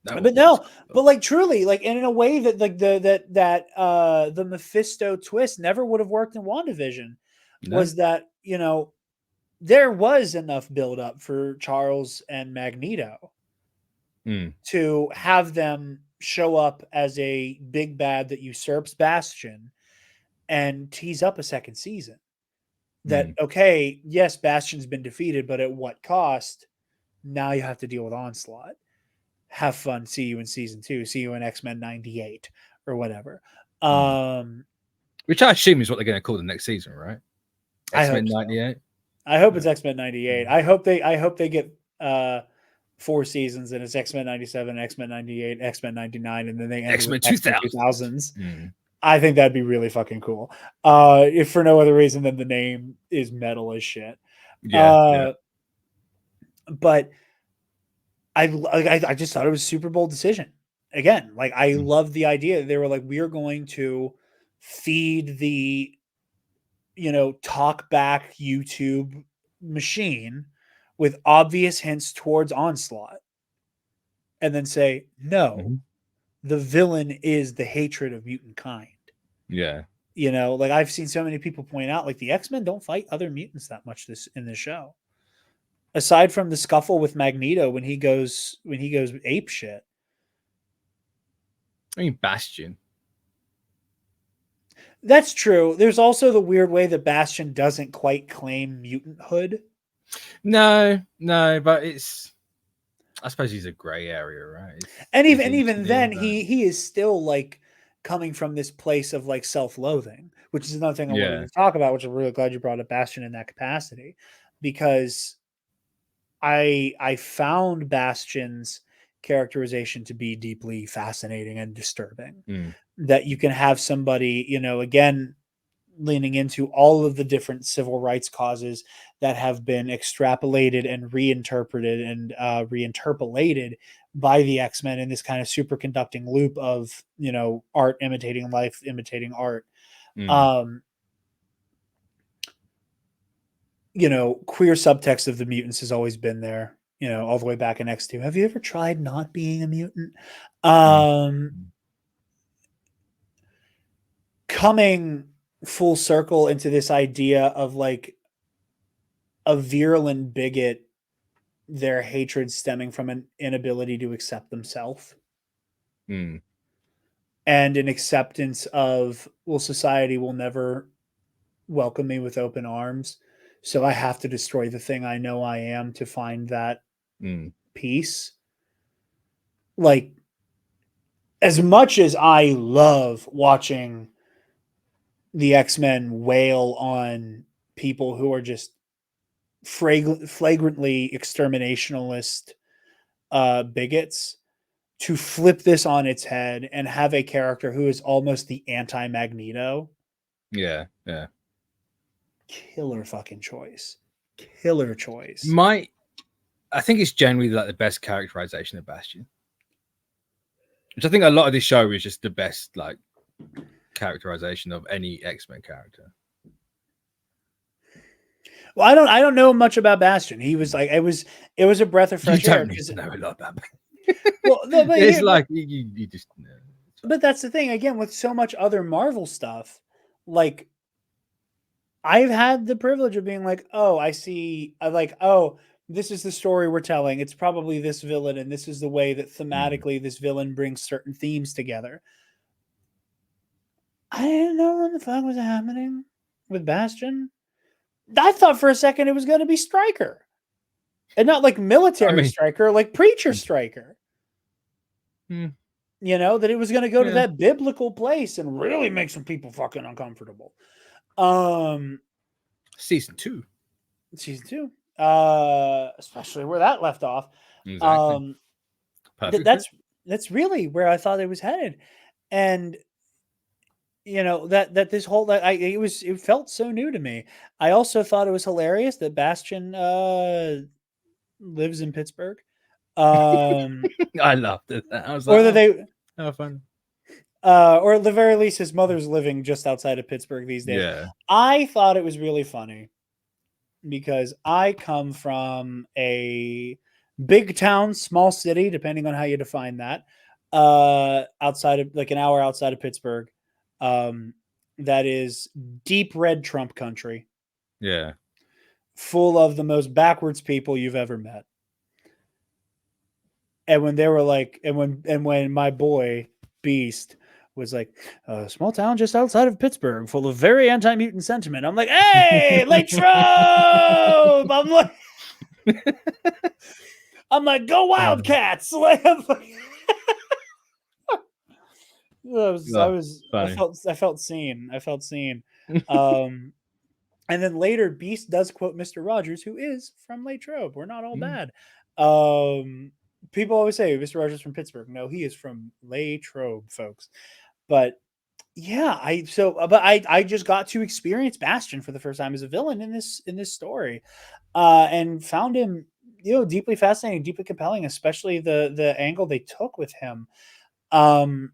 But like truly, like in a way that like the Mephisto twist never would have worked in WandaVision. Was that, you know, there was enough build up for Charles and Magneto to have them show up as a big bad that usurps Bastion and tease up a second season. That, okay, yes, Bastion's been defeated, but at what cost? Now you have to deal with Onslaught. Have fun. See you in season 2. See you in X-Men 98 or whatever. Which I assume is what they're going to call the next season, right? X-Men 98. I hope it's X-Men 98. I hope they get 4 seasons and it's X-Men 97, X-Men 98, X-Men 99, and then they end X-Men with 2000s. I think that'd be really fucking cool. If for no other reason than the name is metal as shit. Yeah. But I just thought it was a super bold decision. Again, like I love the idea. They were like, we are going to feed the, talk back YouTube machine with obvious hints towards Onslaught. And then say, no, the villain is the hatred of mutant kind. Yeah. Like I've seen so many people point out, like the X-Men don't fight other mutants that much in this show. Aside from the scuffle with Magneto when he goes ape shit. I mean, Bastion. That's true. There's also the weird way that Bastion doesn't quite claim mutanthood. No, but I suppose he's a gray area, right? And even then, he is still like coming from this place of like self-loathing, which is another thing I wanted to talk about, which I'm really glad you brought up Bastion in that capacity, because I found Bastion's characterization to be deeply fascinating and disturbing. That you can have somebody, again, leaning into all of the different civil rights causes that have been extrapolated and reinterpreted and reinterpolated by the X-Men in this kind of superconducting loop of, art imitating life, imitating art. Queer subtext of the mutants has always been there, all the way back in X2. Have you ever tried not being a mutant? Coming full circle into this idea of like a virulent bigot, their hatred stemming from an inability to accept themselves. And an acceptance of, well, society will never welcome me with open arms. So I have to destroy the thing I know I am to find that peace. Like, as much as I love watching the X-Men wail on people who are just flagrantly exterminationalist bigots, to flip this on its head and have a character who is almost the anti-Magneto. Yeah. Killer fucking choice. Killer choice. I think it's generally like the best characterization of Bastion. Which I think a lot of this show is just the best like characterization of any X-Men character. Well, I don't know much about Bastion. He was like, it was a breath of fresh air. You don't need to know a lot about me. Well, no, but it's like you just. But that's the thing. Again, with so much other Marvel stuff, like I've had the privilege of being like, oh, I see. I like, oh, this is the story we're telling. It's probably this villain, and this is the way that thematically this villain brings certain themes together. I didn't know what the fuck was happening with Bastion. I thought for a second it was going to be Stryker. And not like military Stryker, like preacher Stryker. That it was going to go to that biblical place and really make some people fucking uncomfortable. Season 2. Especially where that left off. Exactly. That's really where I thought it was headed. And that this whole it felt so new to me. I also thought it was hilarious that Bastion lives in Pittsburgh. I loved it. I was like, how fun. Or at the very least, his mother's living just outside of Pittsburgh these days. Yeah. I thought it was really funny because I come from a big town, small city, depending on how you define that, outside of like an hour outside of Pittsburgh. That is deep red Trump country. Yeah. Full of the most backwards people you've ever met. And when they were like, when my boy Beast was like, a small town just outside of Pittsburgh, full of very anti-mutant sentiment. I'm like, hey, Latrobe! I'm like, go Wildcats! I felt seen. And then later, Beast does quote Mr. Rogers, who is from Latrobe. We're not all bad. People always say Mr. Rogers from Pittsburgh. No, he is from Latrobe, folks. But Yeah, I just got to experience Bastion for the first time as a villain in this story, and found him, deeply fascinating, deeply compelling, especially the angle they took with him. Um,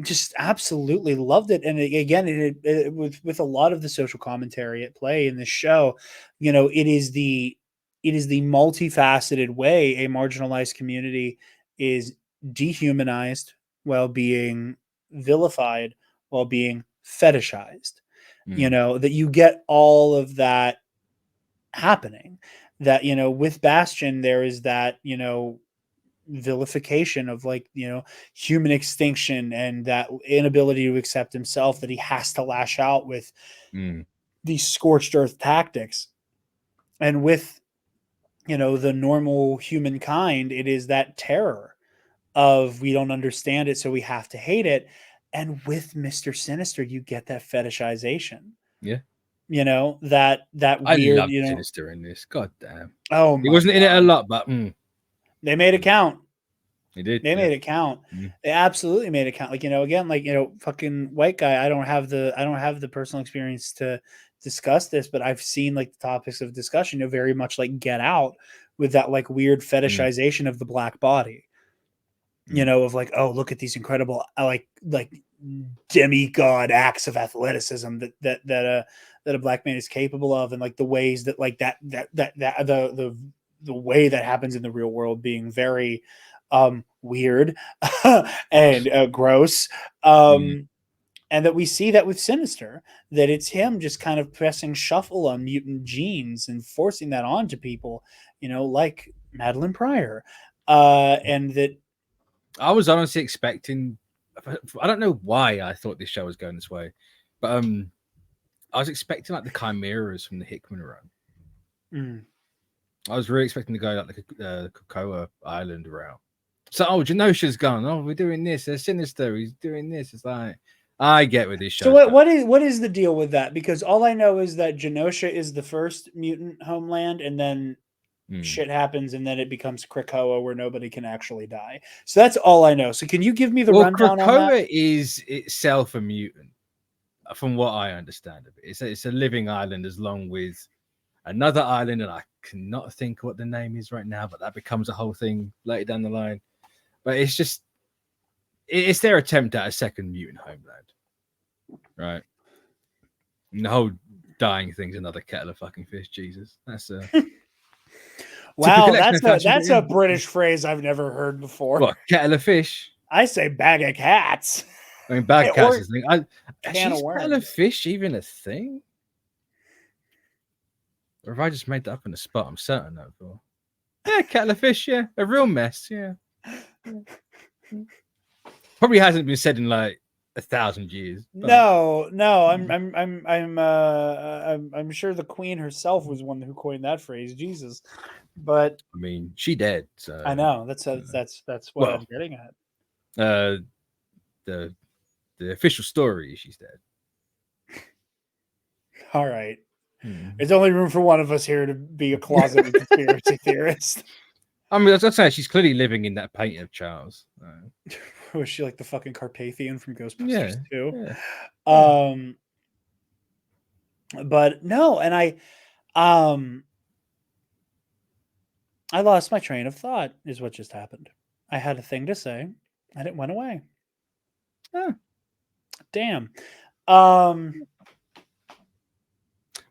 just absolutely loved it, and again, with a lot of the social commentary at play in this show, it is the multifaceted way a marginalized community is dehumanized while being vilified, while being fetishized. That you get all of that happening. That with Bastion, there is that vilification of human extinction and that inability to accept himself, that he has to lash out with Mm. these scorched earth tactics. And with the normal humankind, it is that terror of, we don't understand it, so we have to hate it. And with Mr. Sinister, you get that fetishization. Yeah. That I weird, love Sinister in this. God damn. oh He my wasn't in it a God. lot, but They made it count. he did. They made it count. They absolutely made it count. Again, fucking white guy. I don't have the personal experience to discuss this, but I've seen the topics of discussion, very much like Get Out, with that weird fetishization of the black body. Of oh, look at these incredible like demigod acts of athleticism that a black man is capable of, and the ways that the way that happens in the real world being very weird and gross, and that we see that with Sinister, that it's him just kind of pressing shuffle on mutant genes and forcing that onto people, like Madeline Pryor, and that I was honestly expecting. I don't know why I thought this show was going this way, but I was expecting the chimeras from the Hickman run. I was really expecting to go the Cocoa Island route. So, Genosha's gone. Oh, we're doing this. There's Sinister. He's doing this. It's like, I get with this show. So what is the deal with that? Because all I know is that Genosha is the first mutant homeland, and then shit happens, and then it becomes Krakoa, where nobody can actually die. So that's all I know. So can you give me the rundown on that? Krakoa is itself a mutant, from what I understand of it. It's a living island, as long with another island, and I cannot think what the name is right now, but that becomes a whole thing later down the line. But it's their attempt at a second mutant homeland, right? And the whole dying thing's another kettle of fucking fish. Jesus, that's wow, that's a British phrase I've never heard before. What, kettle of fish? I say bag of cats. I mean, bag of cats is a thing. Can of worms. Kettle of fish even a thing? Or have I just made that up on the spot? I'm certain of it. Yeah, kettle of fish, yeah. A real mess, yeah. Probably hasn't been said in 1,000 years. But... No. I'm sure the Queen herself was one who coined that phrase. Jesus, but I mean, she dead. So I know that's what I'm getting at. The official story, she's dead. All right. There's only room for one of us here to be a closeted conspiracy theorist. I mean, I'd say she's clearly living in that painting of Charles. Was she like the fucking Carpathian from Ghostbusters 2? Yeah. But no, and I lost my train of thought, is what just happened. I had a thing to say, and it went away. Damn.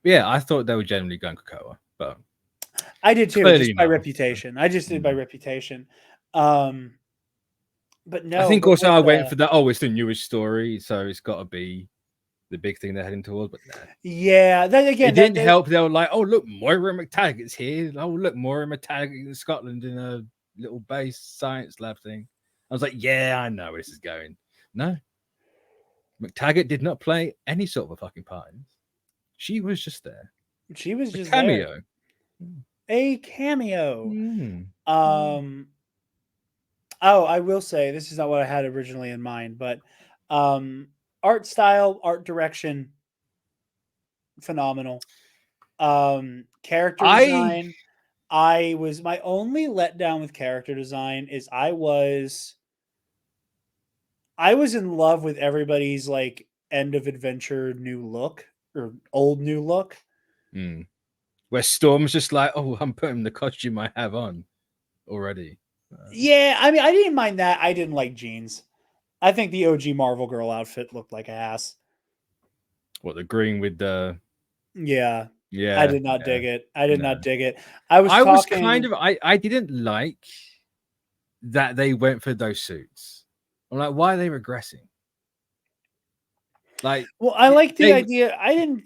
Yeah, I thought they were generally going Krakoa, but I did too, just by reputation. I just did by reputation. But no, I think also I went for that. Oh, it's the newest story, so it's got to be the big thing they're heading towards. But nah. Yeah, then again, it didn't help. They were like, "Oh, look, Moira McTaggart's here. Oh, look, Moira McTaggart in Scotland in a little base science lab thing." I was like, "Yeah, I know where this is going." No, McTaggart did not play any sort of a fucking part in this. She was just there. She was just cameo. A cameo. Oh, I will say, this is not what I had originally in mind, but art style, art direction, phenomenal. Character design, my only letdown with character design is I I was in love with everybody's like end of adventure new look or old new look. Where Storm's just like, oh, I'm putting the costume I have on already. Yeah, I mean, I didn't mind that. I didn't like jeans. I think the OG Marvel Girl outfit looked like ass. What, the green with the... Yeah. Yeah. I did not dig it. I did No. not dig it. I was kind of... I didn't like that they went for those suits. I'm like, why are they regressing? Like, well, I like the idea. I didn't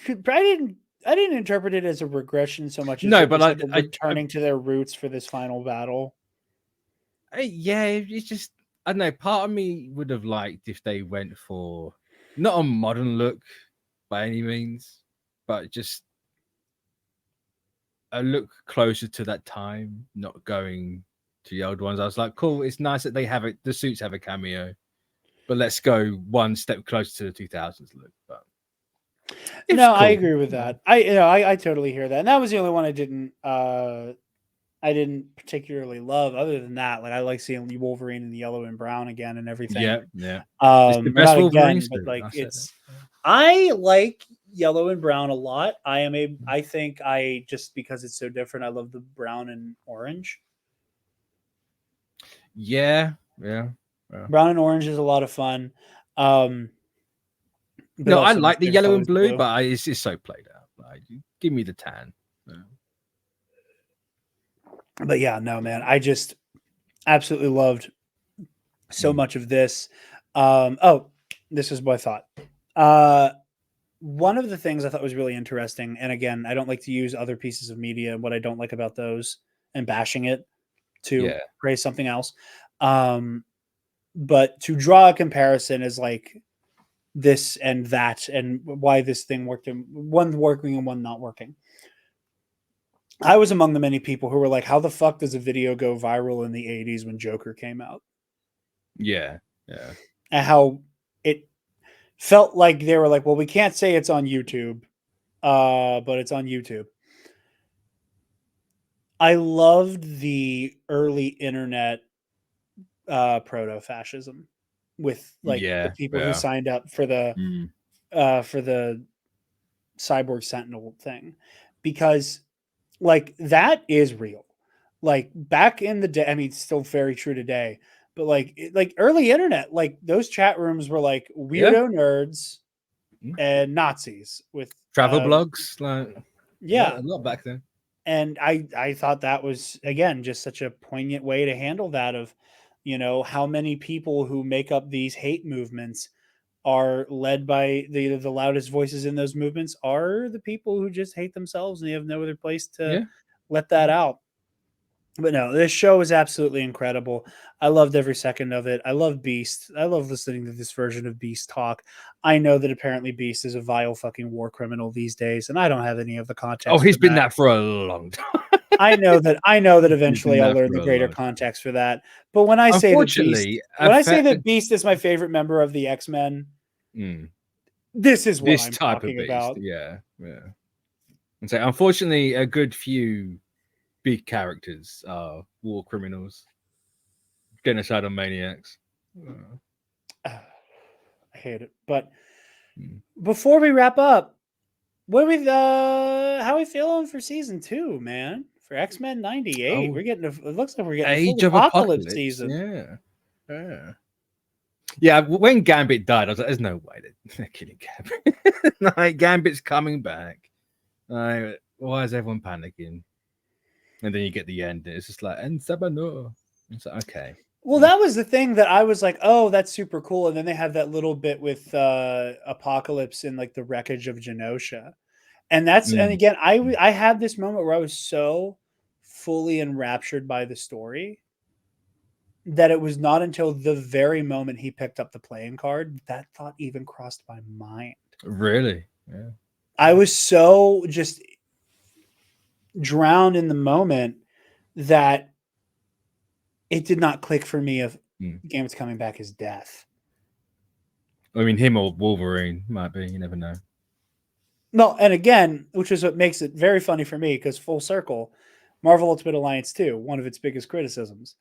interpret it as a regression so much as no, it but was like returning to their roots for this final battle. Yeah, it's just, I don't know. Part of me would have liked if they went for not a modern look by any means, but just a look closer to that time, not going to the old ones. I was like, cool, it's nice that they have it. The suits have a cameo, but let's go one step closer to the 2000s look. But no, cool. I agree with that. I totally hear that. And that was the only one I didn't particularly love. Other than that, like I like seeing Wolverine in the yellow and brown again and everything. Yeah. It's the best Wolverine again, but like I like yellow and brown a lot. I think just because it's so different, I love the brown and orange. Yeah. Brown and orange is a lot of fun. No, I like the yellow and blue, but it's just so played out. Like, give me the tan. But yeah, no, man, I just absolutely loved so much of this. This is what I thought. One of the things I thought was really interesting, and again, I don't like to use other pieces of media, what I don't like about those and bashing it to praise something else. But to draw a comparison is like this and that, and why this thing worked, and one working and one not working. I was among the many people who were like, how the fuck does a video go viral in the 80s when Joker came out? Yeah. And how it felt like they were like, well, we can't say it's on YouTube, but it's on YouTube. I loved the early internet proto-fascism with like the people who signed up for the Cyborg Sentinel thing, because like that is real. Like back in the day, I mean, it's still very true today, but like early internet, like those chat rooms were like weirdo nerds and Nazis with travel blogs, like a lot back then. And I thought that was, again, just such a poignant way to handle that of, how many people who make up these hate movements are led by the loudest voices in those movements are the people who just hate themselves and they have no other place to let that out. But no, this show is absolutely incredible. I loved every second of it. I love Beast. I love listening to this version of Beast talk. I know that apparently Beast is a vile fucking war criminal these days, and I don't have any of the context. Oh, he's been that for a long time. I know that eventually I'll learn the greater context for that. But when I say that Beast is my favorite member of the X-Men, this is what I'm talking about. Yeah. And so, unfortunately, a good few big characters are war criminals, genocidal maniacs. I hate it. But before we wrap up, how are we feeling for season 2, man? For X-Men 98, it looks like we're getting Age of Apocalypse season. Yeah. When Gambit died, I was like, "There's no way they're killing Gambit." Like Gambit's coming back. Like, why is everyone panicking? And then you get the end, and it's just like, and Sabano. It's like, okay. Well, that was the thing that I was like, oh, that's super cool. And then they have that little bit with Apocalypse in like the wreckage of Genosha. And that's, and again, I had this moment where I was so fully enraptured by the story that it was not until the very moment he picked up the playing card that thought even crossed my mind. Really? Yeah. I was so just drowned in the moment that it did not click for me of Gambit's coming back as death. I mean, him or Wolverine might be, you never know. No, and again, which is what makes it very funny for me, because full circle, Marvel Ultimate Alliance 2, one of its biggest criticisms,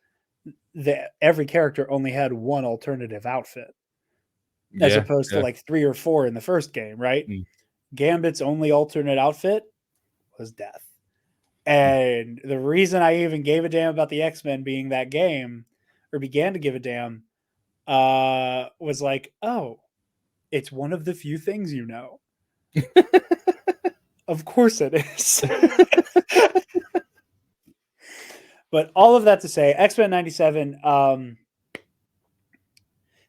every character only had one alternative outfit. as Yeah, opposed to yeah. like 3 or 4 in the first game, right? Mm. Gambit's only alternate outfit was death. And the reason I even gave a damn about the X-Men being that game, or began to give a damn, was like, oh, it's one of the few things you know. Of course it is. But all of that to say, X-Men 97,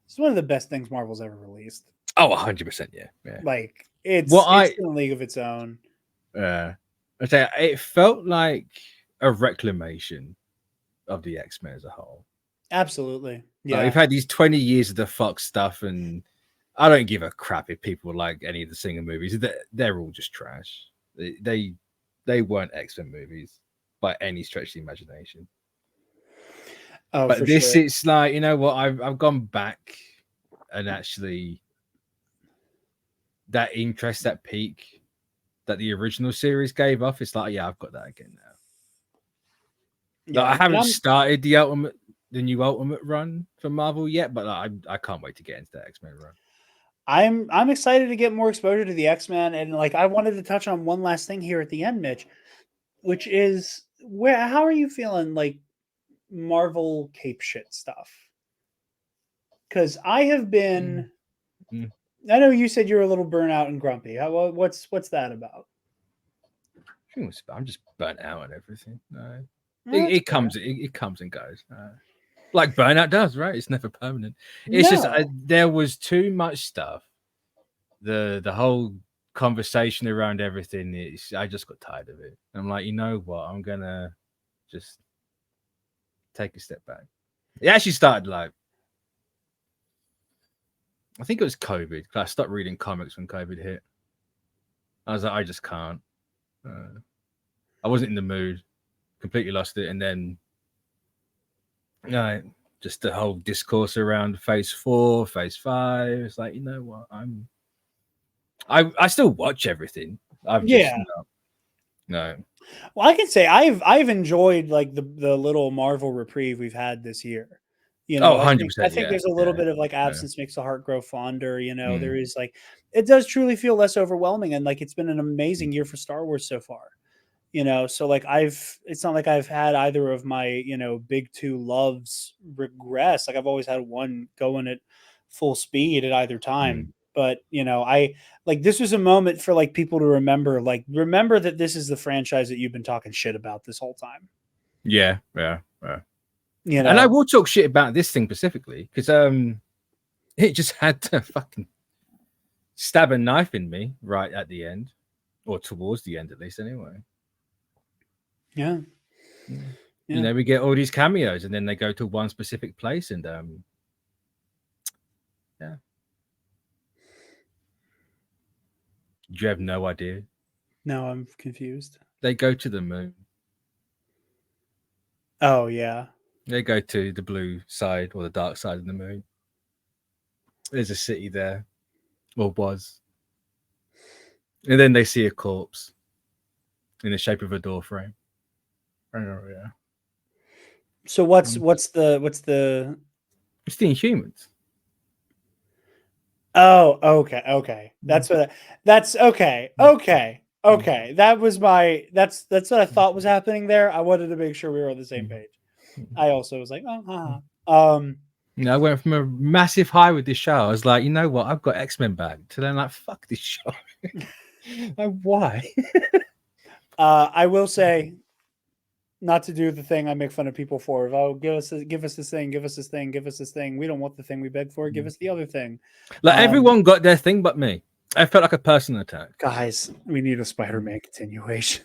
it's one of the best things Marvel's ever released. Oh, 100%. Yeah. Yeah. Like, it's in a league of its own. I say it felt like a reclamation of the X-Men as a whole. Absolutely. Yeah. Like, we've had these 20 years of the Fox stuff, and I don't give a crap if people like any of the Singer movies. They're all just trash. They weren't X-Men movies by any stretch of the imagination. Oh, But for this, sure. it's like, you know what? I've gone back and actually that interest, that peak that the original series gave off, it's like, yeah, I've got that again now. Yeah, Like, I haven't started the new Ultimate run for Marvel yet, but like, I can't wait to get into that X-Men run. I'm excited to get more exposure to the X-Men, and like I wanted to touch on one last thing here at the end, Mitch, which is how are you feeling like Marvel cape shit stuff? Because I have been, I know you said you're a little burnout and grumpy. What's that about? I'm just burnt out and everything. No. Well, It comes and goes. Like burnout does, right? It's never permanent. It's just there was too much stuff. The whole conversation around everything is, I just got tired of it. I'm like, you know what? I'm gonna just take a step back. It actually started like, I think it was COVID. I stopped reading comics when COVID hit. I was like, I just can't. I wasn't in the mood. Completely lost it, and then just the whole discourse around phase 4, phase 5. It's like, you know what? I still watch everything. No. Well, I can say I've enjoyed like the little Marvel reprieve we've had this year. You know, 100%. I think there's a little bit of like absence makes the heart grow fonder. You know, there is like, it does truly feel less overwhelming, and like it's been an amazing year for Star Wars so far. You know, so like it's not like I've had either of my, you know, big two loves regress. Like I've always had one going at full speed at either time. But, you know, I like, this was a moment for like people to remember that this is the franchise that you've been talking shit about this whole time. Yeah. You know, and I will talk shit about this thing specifically because it just had to fucking stab a knife in me right at the end, or towards the end at least anyway. Yeah. You know, we get all these cameos and then they go to one specific place, and yeah. You have no idea. No, I'm confused. They go to the moon. Oh yeah. They go to the blue side or the dark side of the moon. There's a city there, or was. And then they see a corpse in the shape of a door frame. Oh yeah. So what's the It's the Inhumans. Oh, okay. That's okay. That was that's what I thought was happening there. I wanted to make sure we were on the same page. I also was like, I went from a massive high with this show. I was like, you know what? I've got X-Men back. To then like, fuck this show. Like, why? I will say, not to do the thing I make fun of people for. Oh, give us this thing. We don't want the thing we begged for. Give us the other thing. Like everyone got their thing but me. I felt like a personal attack. Guys, we need a Spider-Man continuation.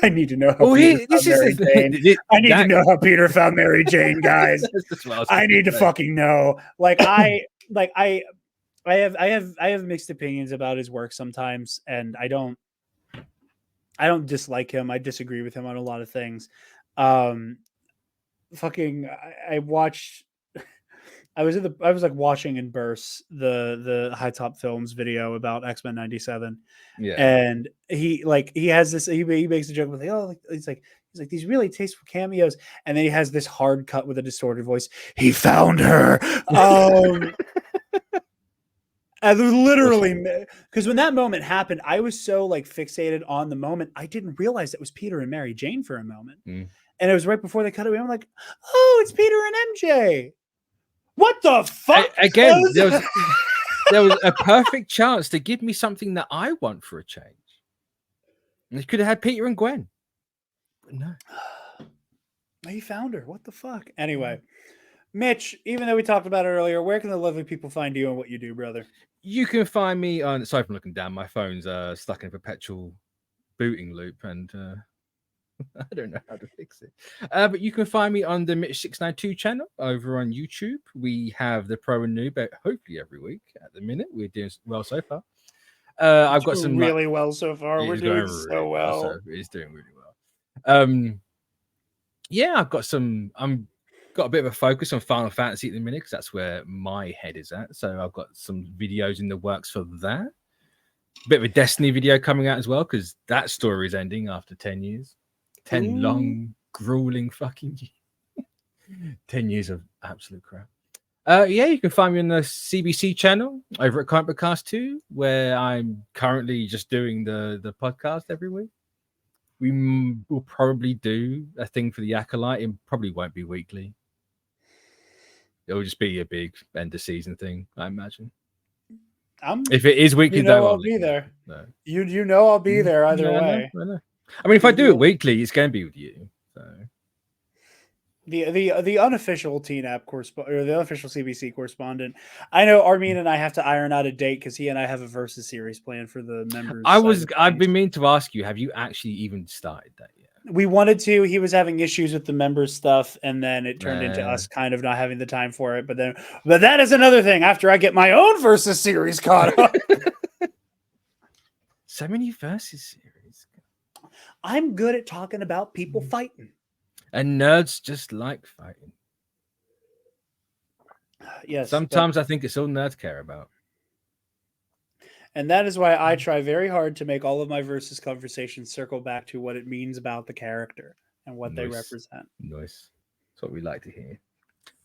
I need to know how Peter found Mary Jane, guys. I need to fucking know. Like I have mixed opinions about his work sometimes, and I don't dislike him. I disagree with him on a lot of things. I was like watching in bursts the High Top Films video about X-Men 97. Yeah. And he has this, he makes a joke with he's like these really tasteful cameos, and then he has this hard cut with a distorted voice. He found her. Literally, because when that moment happened, I was so like fixated on the moment, I didn't realize it was Peter and Mary Jane for a moment. And it was right before they cut away. I'm like, oh, it's Peter and MJ. What the fuck? Again, there was a perfect chance to give me something that I want for a change. And they could have had Peter and Gwen. But no. He found her. What the fuck? Anyway, Mitch, even though we talked about it earlier, where can the lovely people find you and what you do, brother? You can find me on, sorry for looking down, my phone's stuck in a perpetual booting loop and I don't know how to fix it. But you can find me on the Mitch692 channel over on YouTube. We have the Pro and Noob hopefully every week at the minute. We're doing well so far. I've got some really well so far. We're doing so well. So it's doing really well. Yeah, I've got got a bit of a focus on Final Fantasy at the minute because that's where my head is at. So I've got some videos in the works for that. A bit of a Destiny video coming out as well because that story is ending after 10 years. 10 long, grueling fucking 10 years of absolute crap. Yeah, you can find me on the CBC channel over at ComicBookCast 2, where I'm currently just doing the podcast every week. We will probably do a thing for the Acolyte. It probably won't be weekly. It'll just be a big end of season thing, I imagine. If it is weekly, though, I'll be there. No. You know I'll be there either way. I know. I mean, if I do it weekly, it's going to be with you. So the unofficial TNAP correspondent or the unofficial CBC correspondent. I know Armin and I have to iron out a date because he and I have a versus series planned for the members. I've been meaning to ask you, have you actually even started that yet? We wanted to. He was having issues with the members stuff, and then it turned into us kind of not having the time for it. But that is another thing. After I get my own versus series caught up. So many versus series. I'm good at talking about people fighting. And nerds just like fighting. Yes. Sometimes I think it's all nerds care about. And that is why I try very hard to make all of my versus conversations circle back to what it means about the character and what they represent. Nice. That's what we like to hear.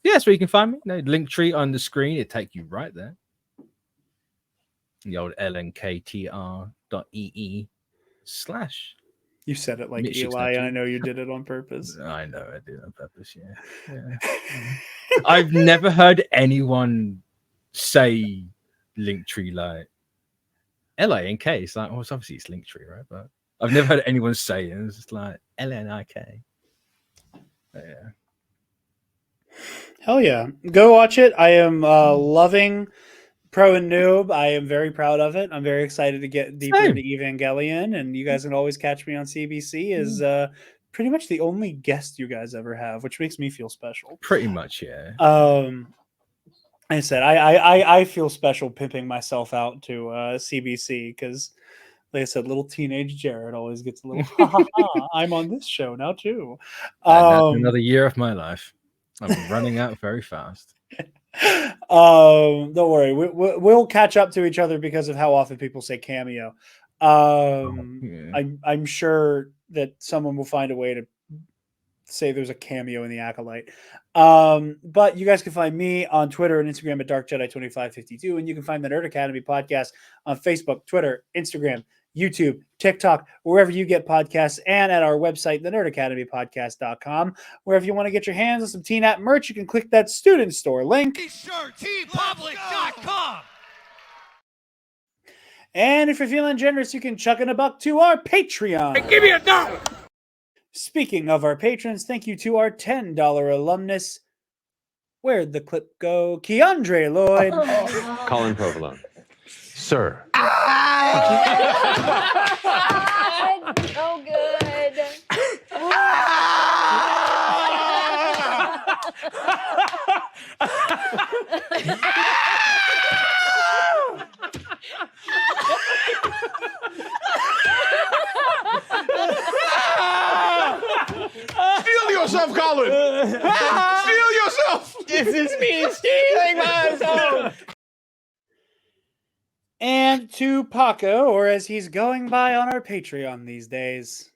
Yeah, so you can find me. Link tree on the screen. It'll take you right there. The old lnktr.ee/ You said it like Mitch Eli, and I know you did it on purpose. I know I did it on purpose, yeah. I've never heard anyone say Linktree like LINK. It's like, well, it's obviously it's Linktree, right? But I've never heard anyone say it. It's just like LNIK. Yeah. Hell yeah. Go watch it. I am loving Pro and Noob. I am very proud of it. I'm very excited to get deeper into Evangelion, and you guys can always catch me on CBC as pretty much the only guest you guys ever have, which makes me feel special. Pretty much, yeah. I said I feel special pimping myself out to CBC because, like I said, little teenage Jarod always gets a little ha ha ha. I'm on this show now too. That's another year of my life. I'm running out very fast. Don't worry, we'll catch up to each other because of how often people say cameo. I'm sure that someone will find a way to say there's a cameo in the Acolyte. But you guys can find me on Twitter and Instagram at DarkJedi2552, and you can find the Nerd Academy podcast on Facebook, Twitter, Instagram, YouTube, TikTok, wherever you get podcasts, and at our website, thenerdacademypodcast.com. Wherever you want to get your hands on some TNAP merch, you can click that student store link. TeePublic.com. And if you're feeling generous, you can chuck in $1 to our Patreon. Hey, give me $1. Speaking of our patrons, thank you to our $10 alumnus. Where'd the clip go? Keandre Lloyd. Colin Provolone. Sir. So good. Steal yourself, Colin! Steal yourself! This is me stealing myself! And to Paco, or as he's going by on our Patreon these days,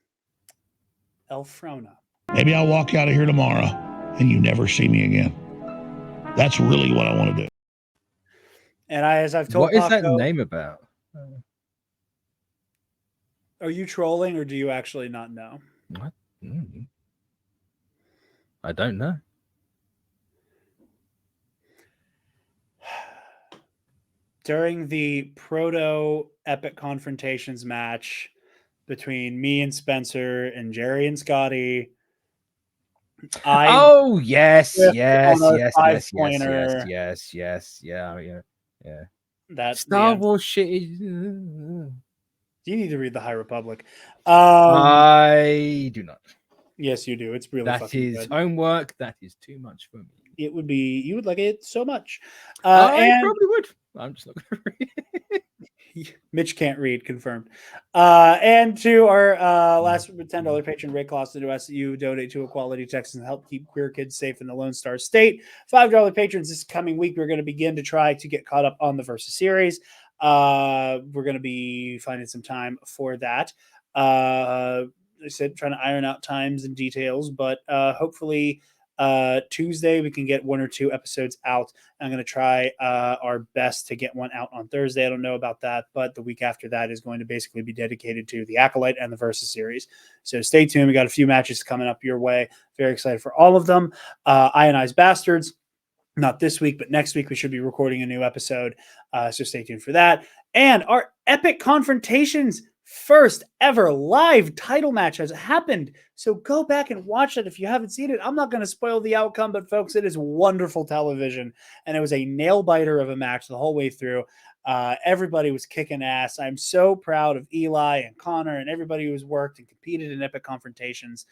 Elfrona. Maybe I'll walk out of here tomorrow and you never see me again. That's really what I want to do. And as I've told What is that Paco, name about? are you trolling or do you actually not know? What? I don't know. During the proto epic confrontations match between me and Spencer and Jerry and Scotty, Oh yes, on yes, our yes, five yes, yes, pointer. yes, yeah. That's Star the Wars shit is. You need to read the High Republic. I do not. Yes, you do. It's really That fucking is good. homework. That is too much for me. It would be. You would like it so much. I And probably would. I'm just not going to read it. Mitch can't read, confirmed. And to our last $10 patron, Ray Clausen, to us, you donate to Equality Texas and help keep queer kids safe in the Lone Star State. $5 patrons this coming week, we're going to begin to try to get caught up on the Versus series. We're going to be finding some time for that. I said trying to iron out times and details, but hopefully Tuesday we can get 1 or 2 episodes out. I'm going to try our best to get one out on Thursday. I don't know about that, but the week after that is going to basically be dedicated to the Acolyte and the Versus series. So stay tuned. We got a few matches coming up your way. Very excited for all of them. Ionized Bastards, not this week, but next week we should be recording a new episode. So stay tuned for that. And our Epic Confrontations first ever live title match has happened. So go back and watch it if you haven't seen it. I'm not going to spoil the outcome, but folks, it is wonderful television. And it was a nail biter of a match the whole way through. Everybody was kicking ass. I'm so proud of Eli and Connor and everybody who's worked and competed in Epic Confrontations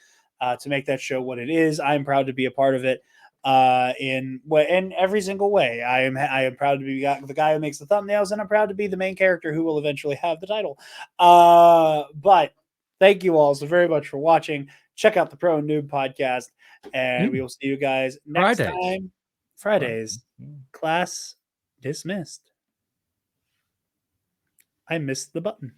to make that show what it is. I'm proud to be a part of it in every single way. I am proud to be the guy who makes the thumbnails, and I'm proud to be the main character who will eventually have the title. But thank you all so very much for watching. Check out the Pro Noob podcast, and we will see you guys next time. Fridays. Class dismissed. I missed the button.